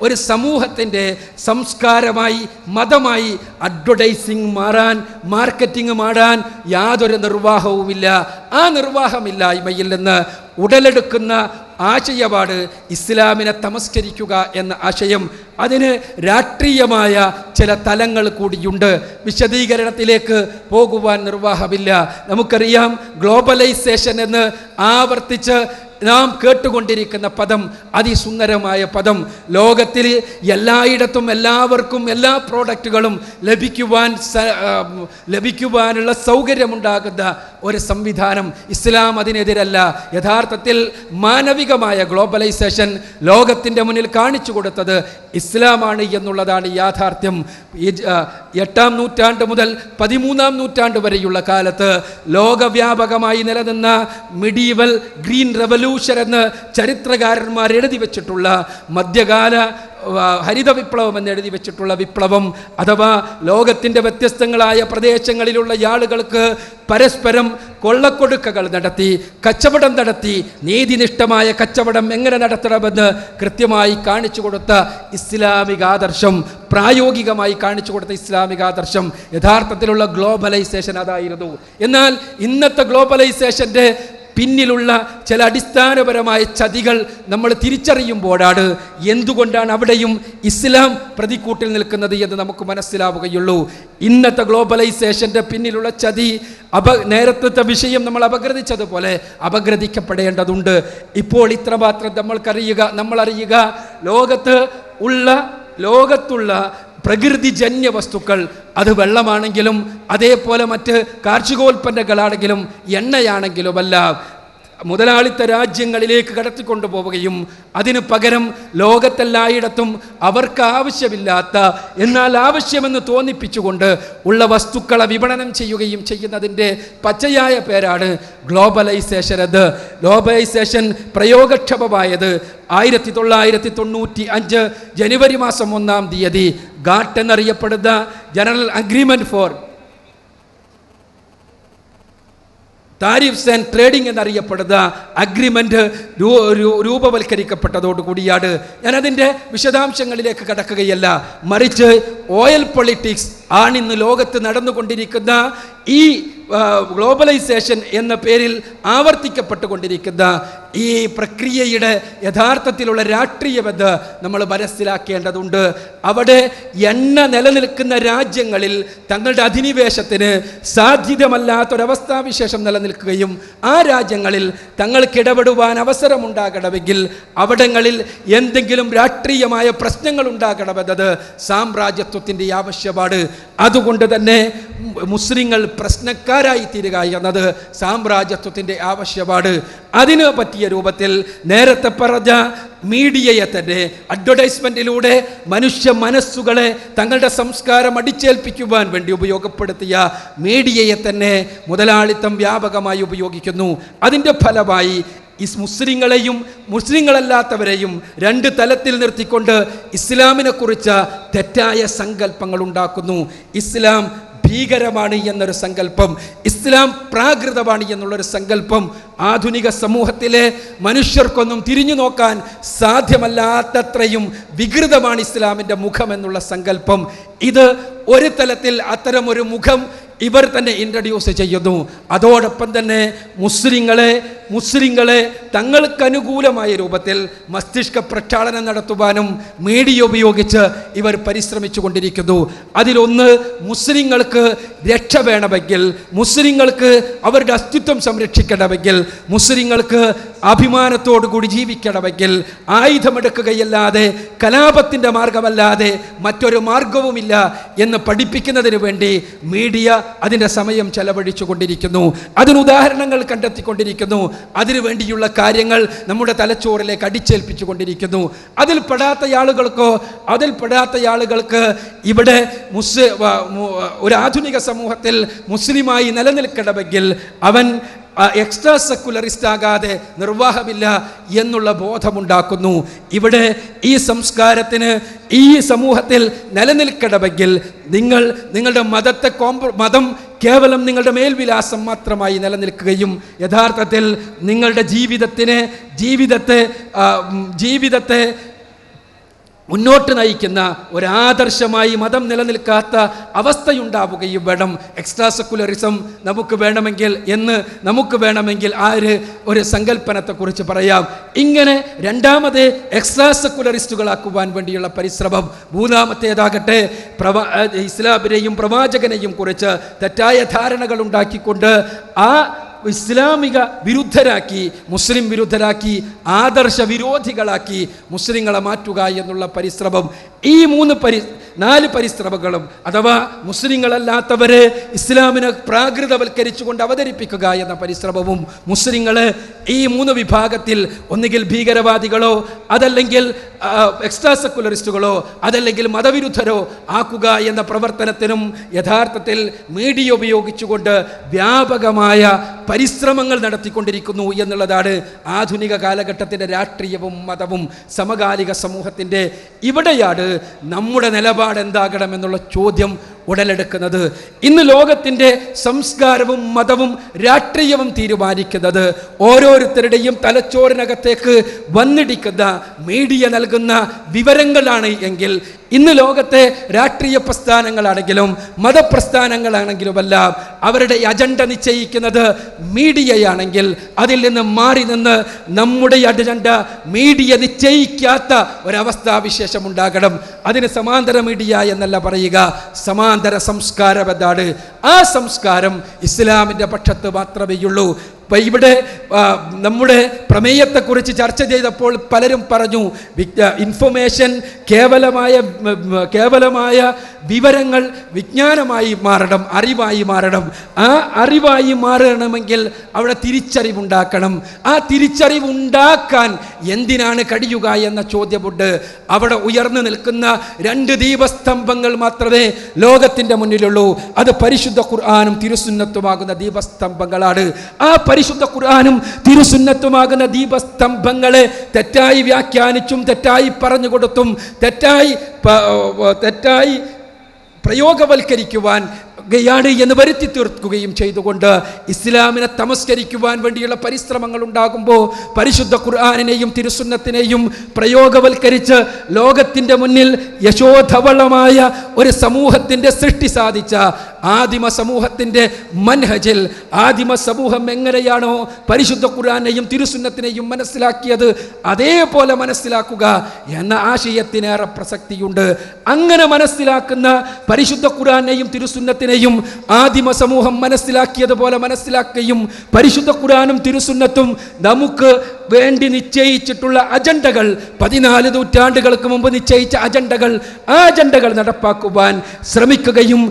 ഒരു സമൂഹത്തിൻ്റെ സംസ്കാരമായി മതമായി അഡ്വർടൈസിങ് മാർക്കറ്റിംഗ് മാറാൻ യാതൊരു നിർവാഹവുമില്ല. ആ നിർവാഹമില്ലായ്മയിൽ നിന്ന് ഉടലെടുക്കുന്ന ആശയമാണ് ഇസ്ലാമിനെ തമസ്കരിക്കുക എന്ന ആശയം. അതിന് രാഷ്ട്രീയമായ ചില തലങ്ങൾ കൂടിയുണ്ട്. വിശദീകരണത്തിലേക്ക് പോകുവാൻ നിർവാഹമില്ല. നമുക്കറിയാം, ഗ്ലോബലൈസേഷൻ എന്ന് ആവർത്തിച്ച് നാം കേട്ടുകൊണ്ടിരിക്കുന്ന പദം, അതിസുന്ദരമായ പദം. ലോകത്തിൽ എല്ലായിടത്തും എല്ലാവർക്കും എല്ലാ പ്രോഡക്റ്റുകളും ലഭിക്കുവാനുള്ള സൗകര്യമുണ്ടാകുന്ന ഒരു സംവിധാനം. ഇസ്ലാം അതിനെതിരല്ല. യഥാർത്ഥത്തിൽ മാനവികമായ ഗ്ലോബലൈസേഷൻ ലോകത്തിൻ്റെ മുന്നിൽ കാണിച്ചു കൊടുത്തത് ഇസ്ലാമാണ് എന്നുള്ളതാണ് യാഥാർത്ഥ്യം. 8-ാം നൂറ്റാണ്ട് മുതൽ 13-ാം നൂറ്റാണ്ട് വരെയുള്ള കാലത്ത് ലോകവ്യാപകമായി നിലനിന്ന മിഡീവൽ ഗ്രീൻ റെവല്യൂഷൻ എന്ന് ചരിത്രകാരന്മാർ എഴുതി വെച്ചിട്ടുള്ള മധ്യകാല ഹരിത വിപ്ലവം എന്ന് എഴുതി വെച്ചിട്ടുള്ള വിപ്ലവം, അഥവാ ലോകത്തിൻ്റെ വ്യത്യസ്തങ്ങളായ പ്രദേശങ്ങളിലുള്ള ആളുകൾക്ക് പരസ്പരം കൊള്ളക്കൊടുക്കകൾ നടത്തി കച്ചവടം നടത്തി നീതിനിഷ്ഠമായ കച്ചവടം എങ്ങനെ നടത്തണമെന്ന് കൃത്യമായി കാണിച്ചു കൊടുത്ത ഇസ്ലാമിക ആദർശം, പ്രായോഗികമായി കാണിച്ചു കൊടുത്ത ഇസ്ലാമിക ആദർശം യഥാർത്ഥത്തിലുള്ള ഗ്ലോബലൈസേഷൻ അതായിരുന്നു. എന്നാൽ ഇന്നത്തെ ഗ്ലോബലൈസേഷൻ്റെ പിന്നിലുള്ള ചില അടിസ്ഥാനപരമായ ചതികൾ നമ്മൾ തിരിച്ചറിയുമ്പോഴാണ് എന്തുകൊണ്ടാണ് അവിടെയും ഇസ്ലാം പ്രതിക്കൂട്ടിൽ നിൽക്കുന്നത് എന്ന് നമുക്ക് മനസ്സിലാവുകയുള്ളൂ. ഇന്നത്തെ ഗ്ലോബലൈസേഷൻ്റെ പിന്നിലുള്ള ചതി നേരത്തെ വിഷയം നമ്മൾ അപഗ്രഥിച്ചതുപോലെ അപഗ്രഥിക്കപ്പെടേണ്ടതുണ്ട്. ഇപ്പോൾ ഇത്രമാത്രം നമ്മളറിയുക ലോകത്തുള്ള പ്രകൃതിജന്യ വസ്തുക്കൾ, അത് വെള്ളമാണെങ്കിലും അതേപോലെ മറ്റ് കാർഷികോൽപ്പന്നങ്ങളാണെങ്കിലും എണ്ണയാണെങ്കിലുമല്ല, മുതലാളിത്ത രാജ്യങ്ങളിലേക്ക് കടത്തിക്കൊണ്ടുപോവുകയും അതിന് പകരം ലോകത്തെല്ലായിടത്തും അവർക്ക് ആവശ്യമില്ലാത്ത എന്നാൽ ആവശ്യമെന്ന് തോന്നിപ്പിച്ചുകൊണ്ട് ഉള്ള വസ്തുക്കളെ വിപണനം ചെയ്യുകയും ചെയ്യുന്നതിൻ്റെ പച്ചയായ പേരാണ് ഗ്ലോബലൈസേഷൻ. ഗ്ലോബലൈസേഷൻ പ്രയോഗക്ഷമമായത് 1995 ജനുവരി മാസം 1-ാം തീയതി ഗാട്ട് എന്നറിയപ്പെടുന്ന general agreement for tariffs and trading എന്നറിയപ്പെടുന്ന അഗ്രിമെൻ്റ് രൂപവൽക്കരിക്കപ്പെട്ടതോടുകൂടിയാണ്. ഞാനതിൻ്റെ വിശദാംശങ്ങളിലേക്ക് കടക്കുകയല്ല, മറിച്ച് ഓയിൽ പൊളിറ്റിക്സ് ആണിന്ന് ലോകത്ത് നടന്നുകൊണ്ടിരിക്കുന്ന ഈ ഗ്ലോബലൈസേഷൻ എന്ന പേരിൽ ആവർത്തിക്കപ്പെട്ടുകൊണ്ടിരിക്കുന്ന ഈ പ്രക്രിയയുടെ യഥാർത്ഥത്തിലുള്ള രാഷ്ട്രീയബദ്ധ നമ്മൾ മനസ്സിലാക്കേണ്ടതുണ്ട്. അവിടെ എണ്ണ നിലനിൽക്കുന്ന രാജ്യങ്ങളിൽ തങ്ങളുടെ അധിനിവേശത്തിന് സാധ്യതമല്ലാത്തൊരവസ്ഥാവിശേഷം നിലനിൽക്കുകയും ആ രാജ്യങ്ങളിൽ തങ്ങൾക്കിടപെടുവാൻ അവസരമുണ്ടാകണമെങ്കിൽ അവിടങ്ങളിൽ എന്തെങ്കിലും രാഷ്ട്രീയമായ പ്രശ്നങ്ങൾ ഉണ്ടാകണമെന്നത് സാമ്രാജ്യത്വത്തിൻ്റെ ആവശ്യമാണ്. അതുകൊണ്ട് തന്നെ മുസ്ലിങ്ങൾ പ്രശ്നക്കാരായി തീരുക എന്നത് സാമ്രാജ്യത്വത്തിൻ്റെ ആവശ്യമാണ്. അതിന് പറ്റിയ രൂപത്തിൽ നേരത്തെ പറഞ്ഞ മീഡിയയെ തന്നെ അഡ്വർടൈസ്മെൻറ്റിലൂടെ മനുഷ്യ മനസ്സുകളെ തങ്ങളുടെ സംസ്കാരം അടിച്ചേൽപ്പിക്കുവാൻ വേണ്ടി ഉപയോഗപ്പെടുത്തിയ മീഡിയയെ തന്നെ മുതലാളിത്തം വ്യാപകമായി ഉപയോഗിക്കുന്നു. അതിൻ്റെ ഫലമായി മുസ്ലിങ്ങളെയും മുസ്ലിങ്ങളല്ലാത്തവരെയും രണ്ട് തലത്തിൽ നിർത്തിക്കൊണ്ട് ഇസ്ലാമിനെ കുറിച്ച് തെറ്റായ സങ്കല്പങ്ങൾ ഉണ്ടാക്കുന്നു. ഇസ്ലാം ഭീകരമാണ് എന്നൊരു സങ്കല്പം, ഇസ്ലാം പ്രാകൃതമാണ് എന്നുള്ളൊരു സങ്കല്പം ആധുനിക സമൂഹത്തിലെ മനുഷ്യർക്കൊന്നും തിരിഞ്ഞു നോക്കാൻ സാധ്യമല്ലാത്തത്രയും വികൃതമാണ് ഇസ്ലാമിൻ്റെ മുഖം എന്നുള്ള സങ്കല്പം. ഇത് ഒരു തലത്തിൽ അത്തരമൊരു മുഖം ഇവർ തന്നെ ഇൻട്രൊഡ്യൂസ് ചെയ്യുന്നു. അതോടൊപ്പം തന്നെ മുസ്ലിങ്ങളെ തങ്ങൾക്ക് അനുകൂലമായ രൂപത്തിൽ മസ്തിഷ്ക പ്രക്ഷാളനം നടത്തുവാനും മീഡിയ ഉപയോഗിച്ച് ഇവർ പരിശ്രമിച്ചു കൊണ്ടിരിക്കുന്നു. അതിലൊന്ന്, മുസ്ലിങ്ങൾക്ക് രക്ഷ വേണമെങ്കിൽ, മുസ്ലിങ്ങൾക്ക് അവരുടെ അസ്തിത്വം സംരക്ഷിക്കണമെങ്കിൽ, മുസ്ലിങ്ങൾക്ക് അഭിമാനത്തോടു കൂടി ജീവിക്കണമെങ്കിൽ ആയുധമെടുക്കുകയല്ലാതെ കലാപത്തിൻ്റെ മാർഗമല്ലാതെ മറ്റൊരു മാർഗവുമില്ല എന്ന് പഠിപ്പിക്കുന്നതിന് വേണ്ടി മീഡിയ അതിൻ്റെ സമയം ചെലവഴിച്ചു കൊണ്ടിരിക്കുന്നു. അതിന് ഉദാഹരണങ്ങൾ കണ്ടെത്തിക്കൊണ്ടിരിക്കുന്നു. അതിനു വേണ്ടിയുള്ള കാര്യങ്ങൾ നമ്മുടെ തലച്ചോറിലേക്ക് അടിച്ചേൽപ്പിച്ചു കൊണ്ടിരിക്കുന്നു. അതിൽപ്പെടാത്ത ആളുകൾക്ക് ഇവിടെ ഒരു ആധുനിക സമൂഹത്തിൽ മുസ്ലിമായി നിലനിൽക്കണമെങ്കിൽ അവൻ എക്സ്ട്രാ സെക്കുലറിസ്റ്റ് ആകാതെ നിർവാഹമില്ല എന്നുള്ള ബോധമുണ്ടാക്കുന്നു. ഇവിടെ ഈ സംസ്കാരത്തിന് ഈ സമൂഹത്തിൽ നിലനിൽക്കണമെങ്കിൽ നിങ്ങളുടെ മതം കേവലം നിങ്ങളുടെ മേൽവിലാസം മാത്രമായി നിലനിൽക്കുകയും യഥാർത്ഥത്തിൽ നിങ്ങളുടെ ജീവിതത്തെ മുന്നോട്ട് നയിക്കുന്ന ഒരാദർശമായി മതം നിലനിൽക്കാത്ത അവസ്ഥയുണ്ടാവുകയും വേണം. എക്സ്ട്രാ സെക്കുലറിസം നമുക്ക് വേണമെങ്കിൽ ഒരു സങ്കല്പനത്തെക്കുറിച്ച് പറയാം. ഇങ്ങനെ രണ്ടാമത് എക്സ്ട്രാ സെക്കുലറിസ്റ്റുകളാക്കുവാൻ വേണ്ടിയുള്ള പരിശ്രമം. മൂന്നാമത്തേതാകട്ടെ ഇസ്ലാമിനെയും പ്രവാചകനെയും കുറിച്ച് തെറ്റായ ധാരണകൾ ഉണ്ടാക്കിക്കൊണ്ട് ആ ഇസ്ലാമിക വിരുദ്ധരാക്കി, മുസ്ലിം വിരുദ്ധരാക്കി, ആദർശ വിരോധികളാക്കി മുസ്ലിങ്ങളെ മാറ്റുക എന്നുള്ള പരിശ്രമം. ഈ 4 പരിശ്രമങ്ങളും അഥവാ മുസ്ലിങ്ങളല്ലാത്തവരെ ഇസ്ലാമിനെ പ്രാകൃതവൽക്കരിച്ചുകൊണ്ട് അവതരിപ്പിക്കുക എന്ന പരിശ്രമവും മുസ്ലിങ്ങളെ ഈ 3 വിഭാഗത്തിൽ ഒന്നുകിൽ ഭീകരവാദികളോ അതല്ലെങ്കിൽ എക്സ്ട്രാ സെക്കുലറിസ്റ്റുകളോ അതല്ലെങ്കിൽ മതവിരുദ്ധരോ ആക്കുക എന്ന പ്രവർത്തനത്തിനും യഥാർത്ഥത്തിൽ മീഡിയ ഉപയോഗിച്ചുകൊണ്ട് വ്യാപകമായ പരിശ്രമങ്ങൾ നടത്തിക്കൊണ്ടിരിക്കുന്നു എന്നുള്ളതാണ് ആധുനിക കാലഘട്ടത്തിൻ്റെ രാഷ്ട്രീയവും മതവും സമകാലിക സമൂഹത്തിൻ്റെ. ഇവിടെയാണ് നമ്മുടെ നിലപാട് എന്താകണമെന്നുള്ള ചോദ്യം ഉടലെടുക്കുന്നത്. ഇന്ന് ലോകത്തിൻ്റെ സംസ്കാരവും മതവും രാഷ്ട്രീയവും തീരുമാനിക്കുന്നത് ഓരോരുത്തരുടെയും തലച്ചോറിനകത്തേക്ക് വന്നിടിക്കുന്ന മീഡിയ നൽകുന്ന വിവരങ്ങളാണ് എങ്കിൽ ഇന്ന് ലോകത്തെ രാഷ്ട്രീയ പ്രസ്ഥാനങ്ങളാണെങ്കിലും മതപ്രസ്ഥാനങ്ങളാണെങ്കിലുമെല്ലാം അവരുടെ അജണ്ട നിശ്ചയിക്കുന്നത് മീഡിയയാണെങ്കിൽ അതിൽ നിന്ന് മാറി നിന്ന് നമ്മുടെ അജണ്ട മീഡിയ നിശ്ചയിക്കാത്ത ഒരവസ്ഥാവിശേഷം ഉണ്ടാകണം. അതിന് സമാന്തര മീഡിയ എന്നല്ല പറയുക, സമാന്തര സംസ്കാരമെന്നാണ്. ആ സംസ്കാരം ഇസ്ലാമിൻ്റെ പക്ഷത്ത് മാത്രമേയുള്ളൂ. ഇവിടെ നമ്മുടെ പ്രമേയത്തെക്കുറിച്ച് ചർച്ച ചെയ്തപ്പോൾ പലരും പറഞ്ഞു ഇൻഫർമേഷൻ കേവലമായ വിവരങ്ങൾ വിജ്ഞാനമായി മാറണം, അറിവായി മാറണം. ആ അറിവായി മാറണമെങ്കിൽ അവിടെ തിരിച്ചറിവുണ്ടാക്കണം. ആ തിരിച്ചറിവുണ്ടാക്കാൻ എന്തിനാണ് കഴിയുക എന്ന ചോദ്യമുണ്ട്. അവിടെ ഉയർന്നു നിൽക്കുന്ന 2 ദീപസ്തംഭങ്ങൾ മാത്രമേ ലോകത്തിൻ്റെ മുന്നിലുള്ളൂ. അത് പരിശുദ്ധ ഖുർആനും തിരുസുന്നത്തുമാകുന്ന ദീപസ്തംഭങ്ങളാണ്. ആ പരിശുദ്ധ ഖുർആനും തിരുസുന്നത്തുമാകുന്ന ദീപസ്തംഭങ്ങളെ തെറ്റായി വ്യാഖ്യാനിച്ചും തെറ്റായി പറഞ്ഞുകൊടുത്തും തെറ്റായി പ്രയോഗവൽക്കരിക്കുവാൻ എന്ന് വരുത്തി തീർക്കുകയും ചെയ്തുകൊണ്ട് ഇസ്ലാമിനെ തമസ്കരിക്കുവാൻ വേണ്ടിയുള്ള പരിശ്രമങ്ങൾ ഉണ്ടാകുമ്പോൾ പരിശുദ്ധ ഖുർആനിനെയും തിരുസുന്നത്തിനെയും പ്രയോഗവൽക്കരിച്ച് ലോകത്തിൻ്റെ മുന്നിൽ യശോധവളമായ ഒരു സമൂഹത്തിൻ്റെ സൃഷ്ടി സാധിച്ച ആദിമ സമൂഹത്തിൻ്റെ മൻഹജിൽ ആദിമ സമൂഹം എങ്ങനെയാണോ പരിശുദ്ധ ഖുർആനെയും തിരുസുന്നത്തിനെയും മനസ്സിലാക്കിയത് അതേപോലെ മനസ്സിലാക്കുക എന്ന ആശയത്തിനേറെ പ്രസക്തിയുണ്ട്. അങ്ങനെ മനസ്സിലാക്കുന്ന പരിശുദ്ധ ഖുർആനെയും തിരുസുന്നത്തിനെയും ആദിമ സമൂഹം മനസ്സിലാക്കിയതുപോലെ മനസ്സിലാക്കുകയും പരിശുദ്ധ ഖുർആനും തിരുസുന്നത്തും നമുക്ക് വേണ്ടി നിശ്ചയിച്ചിട്ടുള്ള അജണ്ടകൾ 14 നൂറ്റാണ്ടുകൾക്ക് മുമ്പ് നിശ്ചയിച്ച അജണ്ടകൾ ആ അജണ്ടകൾ നടപ്പാക്കുവാൻ ശ്രമിക്കുകയും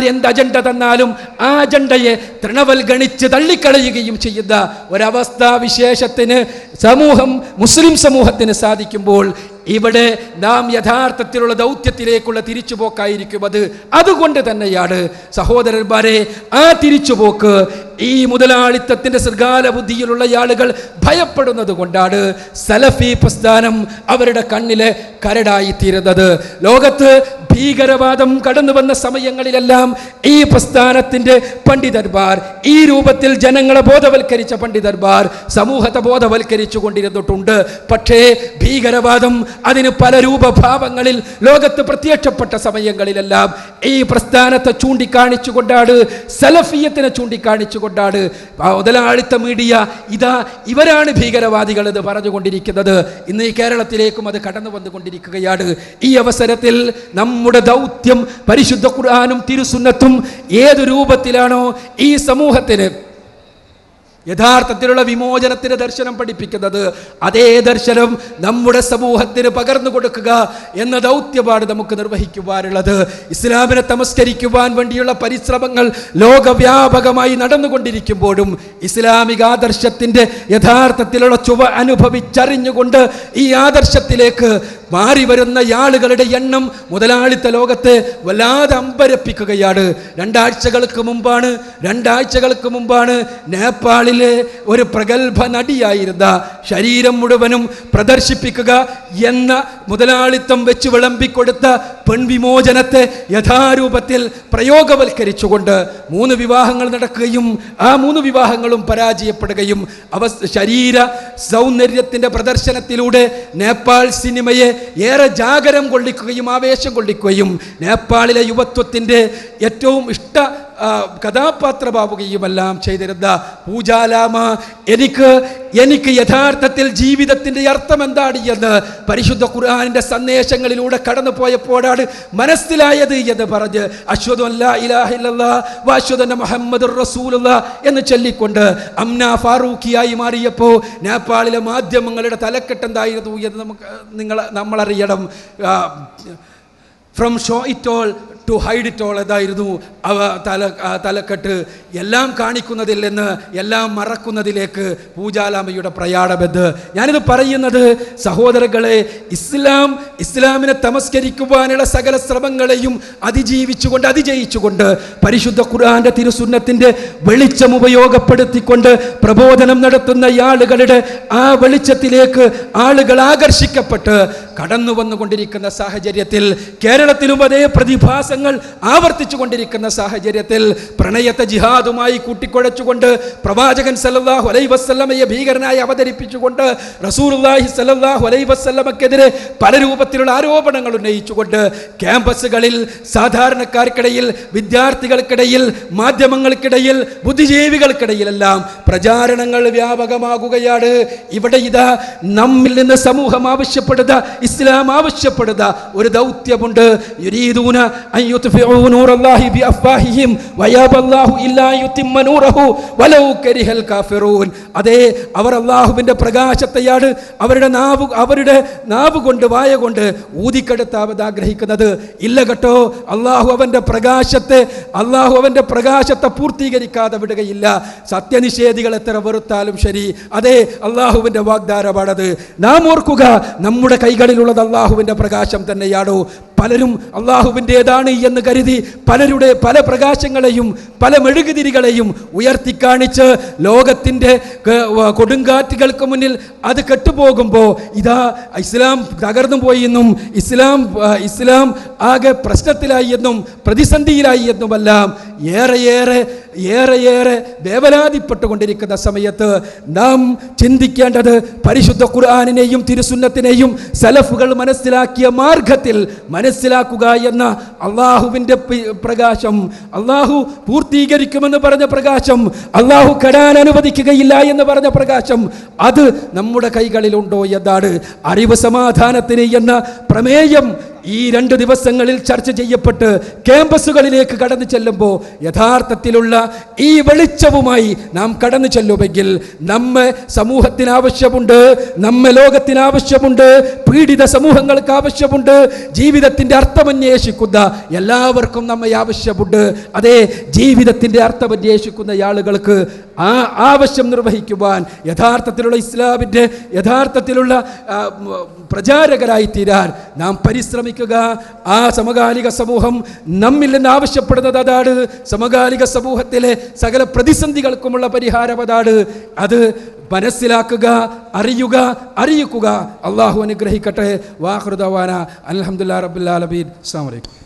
എന്ത് അജണ്ട തന്നാലും ആ അജണ്ടയെ തൃണവൽഗണിച്ച് തള്ളിക്കളയുകയും ചെയ്യുന്ന ഒരവസ്ഥാവിശേഷത്തിന് മുസ്ലിം സമൂഹത്തിന് സാധിക്കുമ്പോൾ ഇവിടെ നാം യഥാർത്ഥത്തിലുള്ള ദൗത്യത്തിലേക്കുള്ള തിരിച്ചുപോക്കായിരിക്കും അത്. അതുകൊണ്ട് തന്നെയാണ് സഹോദരന്മാരെ ആ തിരിച്ചുപോക്ക് ഈ മുതലാളിത്തത്തിൻ്റെ ശൃംഖല ബുദ്ധിയിലുള്ള ആളുകൾ ഭയപ്പെടുന്നത് കൊണ്ടാണ് സലഫി പ്രസ്ഥാനം അവരുടെ കണ്ണിലെ കരടായിത്തീരുന്നത്. ലോകത്ത് ഭീകരവാദം കടന്നു വന്ന സമയങ്ങളിലെല്ലാം ഈ പ്രസ്ഥാനത്തിൻ്റെ പണ്ഡിതന്മാർ ഈ രൂപത്തിൽ ജനങ്ങളെ ബോധവൽക്കരിച്ച പണ്ഡിതന്മാർ സമൂഹത്തെ ബോധവൽക്കരിച്ചു കൊണ്ടിരുന്നിട്ടുണ്ട്. പക്ഷേ ഭീകരവാദം അതിന് പല രൂപഭാവങ്ങളിൽ ലോകത്ത് പ്രത്യക്ഷപ്പെട്ട സമയങ്ങളിലെല്ലാം ഈ പ്രസ്ഥാനത്തെ ചൂണ്ടിക്കാണിച്ചുകൊണ്ടാണ്, സലഫിയത്തിനെ ചൂണ്ടിക്കാണിച്ചുകൊണ്ടാണ് മുതലാളിത്ത മീഡിയ ഇവരാണ് ഭീകരവാദികൾ എന്ന് പറഞ്ഞുകൊണ്ടിരിക്കുന്നത്. ഇന്ന് ഈ കേരളത്തിലേക്കും അത് കടന്നു വന്നുകൊണ്ടിരിക്കുകയാണ്. ഈ അവസരത്തിൽ നമ്മുടെ ദൗത്യം പരിശുദ്ധ ഖുർആനും തിരുസുന്നത്തും ഏത് രൂപത്തിലാണോ ഈ സമൂഹത്തിന് യഥാർത്ഥത്തിലുള്ള വിമോചനത്തിന് ദർശനം പഠിപ്പിക്കുന്നത് അതേ ദർശനം നമ്മുടെ സമൂഹത്തിന് പകർന്നു കൊടുക്കുക എന്ന ദൗത്യമാണ് നമുക്ക് നിർവഹിക്കുവാനുള്ളത്. ഇസ്ലാമിനെ തമസ്കരിക്കുവാൻ വേണ്ടിയുള്ള പരിശ്രമങ്ങൾ ലോകവ്യാപകമായി നടന്നുകൊണ്ടിരിക്കുമ്പോഴും ഇസ്ലാമിക ആദർശത്തിൻ്റെ യഥാർത്ഥത്തിലുള്ള ചുവ അനുഭവിച്ചറിഞ്ഞുകൊണ്ട് ഈ ആദർശത്തിലേക്ക് മാറി വരുന്ന ആളുകളുടെ എണ്ണം മുതലാളിത്ത ലോകത്തെ വല്ലാതെ അമ്പരപ്പിക്കുകയാണ്. രണ്ടാഴ്ചകൾക്ക് മുമ്പാണ് നേപ്പാളിലെ ഒരു പ്രഗത്ഭ നടിയായിരുന്ന ശരീരം മുഴുവനും പ്രദർശിപ്പിക്കുക എന്ന മുതലാളിത്തം വെച്ച് വിളമ്പിക്കൊടുത്ത പെൺവിമോചനത്തെ യഥാരൂപത്തിൽ പ്രയോഗവൽക്കരിച്ചുകൊണ്ട് 3 വിവാഹങ്ങൾ നടക്കുകയും ആ 3 വിവാഹങ്ങളും പരാജയപ്പെടുകയും ശരീര സൗന്ദര്യത്തിൻ്റെ പ്രദർശനത്തിലൂടെ നേപ്പാൾ സിനിമയെ ഏറെ ജാഗരം കൊള്ളിക്കുകയും ആവേശം കൊള്ളിക്കുകയും നേപ്പാളിലെ യുവത്വത്തിൻ്റെ ഏറ്റവും ഇഷ്ട കഥാപാത്രമാവുകയുമെല്ലാം ചെയ്തിരുന്ന പൂജാലാമ എനിക്ക് യഥാർത്ഥത്തിൽ ജീവിതത്തിൻ്റെ അർത്ഥം എന്താണ് എന്ന് പരിശുദ്ധ ഖുർആനിൻ്റെ സന്ദേശങ്ങളിലൂടെ കടന്നു പോയപ്പോഴാണ് മനസ്സിലായത് എന്ന് പറഞ്ഞ് അശ്ഹദു അല്ലാ ഇലാഹ ഇല്ലല്ലാഹ് വ അശ്ഹദു അന്ന മുഹമ്മദുർ റസൂലുള്ളാഹ് എന്ന് ചൊല്ലിക്കൊണ്ട് അംന ഫാറൂഖിയായി മാറിയപ്പോൾ നേപ്പാളിലെ മാധ്യമങ്ങളുടെ തലക്കെട്ടെന്തായിരുന്നു എന്ന് നമ്മളറിയണം. From show it all to hide it all എന്നായിരുന്നു തലക്കെട്ട്. എല്ലാം കാണിക്കുന്നതിൽ നിന്ന് എല്ലാം മറക്കുന്നതിലേക്ക് പൂജാലാമയുടെ പ്രയാണമെന്ന്. ഞാനിത് പറയുന്നത് സഹോദരങ്ങളെ, ഇസ്ലാമിനെ തമസ്കരിക്കുവാനുള്ള സകല ശ്രമങ്ങളെയും അതിജയിച്ചുകൊണ്ട് പരിശുദ്ധ ഖുർആന്റെ തിരുസുന്നത്തിൻ്റെ വെളിച്ചം ഉപയോഗപ്പെടുത്തിക്കൊണ്ട് പ്രബോധനം നടത്തുന്ന ആളുകളുടെ ആ വെളിച്ചത്തിലേക്ക് ആളുകൾ ആകർഷിക്കപ്പെട്ട് കടന്നു വന്നുകൊണ്ടിരിക്കുന്ന സാഹചര്യത്തിൽ, കേരളത്തിലും അതേ പ്രതിഭാസങ്ങൾ ആവർത്തിച്ചു കൊണ്ടിരിക്കുന്ന സാഹചര്യത്തിൽ പ്രണയത്തെ ജിഹാദുമായി കൂട്ടിക്കുഴച്ചുകൊണ്ട് പ്രവാചകൻ സല്ലല്ലാഹു അലൈഹി വസല്ലമയെ ഭീകരനായി അവതരിപ്പിച്ചുകൊണ്ട് റസൂലുള്ളാഹി സല്ലല്ലാഹു അലൈഹി വസല്ലമക്കെതിരെ പല രൂപത്തിലുള്ള ആരോപണങ്ങൾ ഉന്നയിച്ചുകൊണ്ട് ക്യാമ്പസുകളിൽ, സാധാരണക്കാർക്കിടയിൽ, വിദ്യാർത്ഥികൾക്കിടയിൽ, മാധ്യമങ്ങൾക്കിടയിൽ, ബുദ്ധിജീവികൾക്കിടയിലെല്ലാം പ്രചാരണങ്ങൾ വ്യാപകമാകുകയാണ്. ഇവിടെ ഇതാ നമ്മിൽ നിന്ന് സമൂഹം ആവശ്യപ്പെടുക, ഇസ്ലാം ആവശ്യപ്പെടുക ഒരു ദൗത്യമുണ്ട്. യുരീദൂന അൻ യുത്ഫിഉ നൂറല്ലാഹി ബിഅഫ്വാഹിഹിം വയബല്ലാഹു ഇല്ലാ യുതിമ്മ നൂറഹു വലൗ കരിഹൽ കാഫിറൂൻ. അതേ, അവർ അല്ലാഹുവിൻ്റെ പ്രകാശത്തെയാണ് നാവ് കൊണ്ട്, വായ കൊണ്ട് ഊതിക്കെടുത്താൻ ആഗ്രഹിക്കുന്നത്. ഇല്ല കേട്ടോ, അള്ളാഹു അവൻ്റെ പ്രകാശത്തെ പൂർത്തീകരിക്കാതെ വിടുകയില്ല. സത്യനിഷേധികൾ എത്ര വെറുത്താലും ശരി. അതേ, അള്ളാഹുവിൻ്റെ വാഗ്ദാനമാണത്. നാം ഓർക്കുക, നമ്മുടെ കൈകളിലുള്ളത് അള്ളാഹുവിൻ്റെ പ്രകാശം തന്നെയാണോ. പലരും അള്ളാഹുവിൻ്റേതാണ് എന്ന് കരുതി പലരുടെ പല പ്രകാശങ്ങളെയും പല മെഴുകുതിരികളെയും ഉയർത്തിക്കാണിച്ച് ലോകത്തിൻ്റെ കൊടുങ്കാറ്റുകൾക്ക് മുന്നിൽ അത് കെട്ടുപോകുമ്പോൾ ഇതാ ഇസ്ലാം തകർന്നു പോയി എന്നും ഇസ്ലാം ആകെ പ്രശ്നത്തിലായി എന്നും പ്രതിസന്ധിയിലായി എന്നുമെല്ലാം ഏറെയേറെ വേവലാതിപ്പെട്ടുകൊണ്ടിരിക്കുന്ന സമയത്ത് നാം ചിന്തിക്കേണ്ടത് പരിശുദ്ധ ഖുർആനിനെയും തിരുസുന്നത്തിനെയും സലഫുകൾ മനസ്സിലാക്കിയ മാർഗത്തിൽ മനസ്സിലാക്കുക എന്ന അള്ളാഹുവിൻ്റെ പ്രകാശം, അള്ളാഹു പൂർത്തീകരിക്കുമെന്ന് പറഞ്ഞ പ്രകാശം, അള്ളാഹു കെടാൻ അനുവദിക്കുകയില്ല എന്ന് പറഞ്ഞ പ്രകാശം, അത് നമ്മുടെ കൈകളിലുണ്ടോ എന്നാണ്. അറിവ് സമാധാനത്തിന് എന്ന പ്രമേയം ഈ 2 ദിവസങ്ങളിൽ ചർച്ച ചെയ്യപ്പെട്ട് ക്യാമ്പസുകളിലേക്ക് കടന്നു ചെല്ലുമ്പോൾ യഥാർത്ഥത്തിലുള്ള ഈ വെളിച്ചവുമായി നാം കടന്നു ചെല്ലുമെങ്കിൽ നമ്മെ സമൂഹത്തിന് ആവശ്യമുണ്ട്, നമ്മെ ലോകത്തിന് ആവശ്യമുണ്ട്, പീഡിത സമൂഹങ്ങൾക്ക് ആവശ്യമുണ്ട്, ജീവിതത്തിൻ്റെ അർത്ഥമന്വേഷിക്കുന്ന എല്ലാവർക്കും നമ്മെ ആവശ്യമുണ്ട്. അതേ ജീവിതത്തിൻ്റെ അർത്ഥമന്വേഷിക്കുന്ന ആളുകൾക്ക് ആ ആവശ്യം നിർവഹിക്കുവാൻ യഥാർത്ഥത്തിലുള്ള ഇസ്ലാമിൻ്റെ യഥാർത്ഥത്തിലുള്ള പ്രചാരകരായി തീരാൻ നാം പരിശ്രമിക്കുക. ആ സമകാലിക സമൂഹം നമ്മിൽ നിന്ന് ആവശ്യപ്പെടുന്നത് അതാണ്. സമകാലിക സമൂഹത്തിലെ സകല പ്രതിസന്ധികൾക്കുമുള്ള പരിഹാരം അതാണ്. അത് മനസ്സിലാക്കുക, അറിയിക്കുക. അള്ളാഹു അനുഗ്രഹിക്കട്ടെ. വാഖിറു ദഅവാന അൽഹംദുലില്ലാഹി റബ്ബിൽ ആലമീൻ. അസ്സലാമു അലൈക്കും.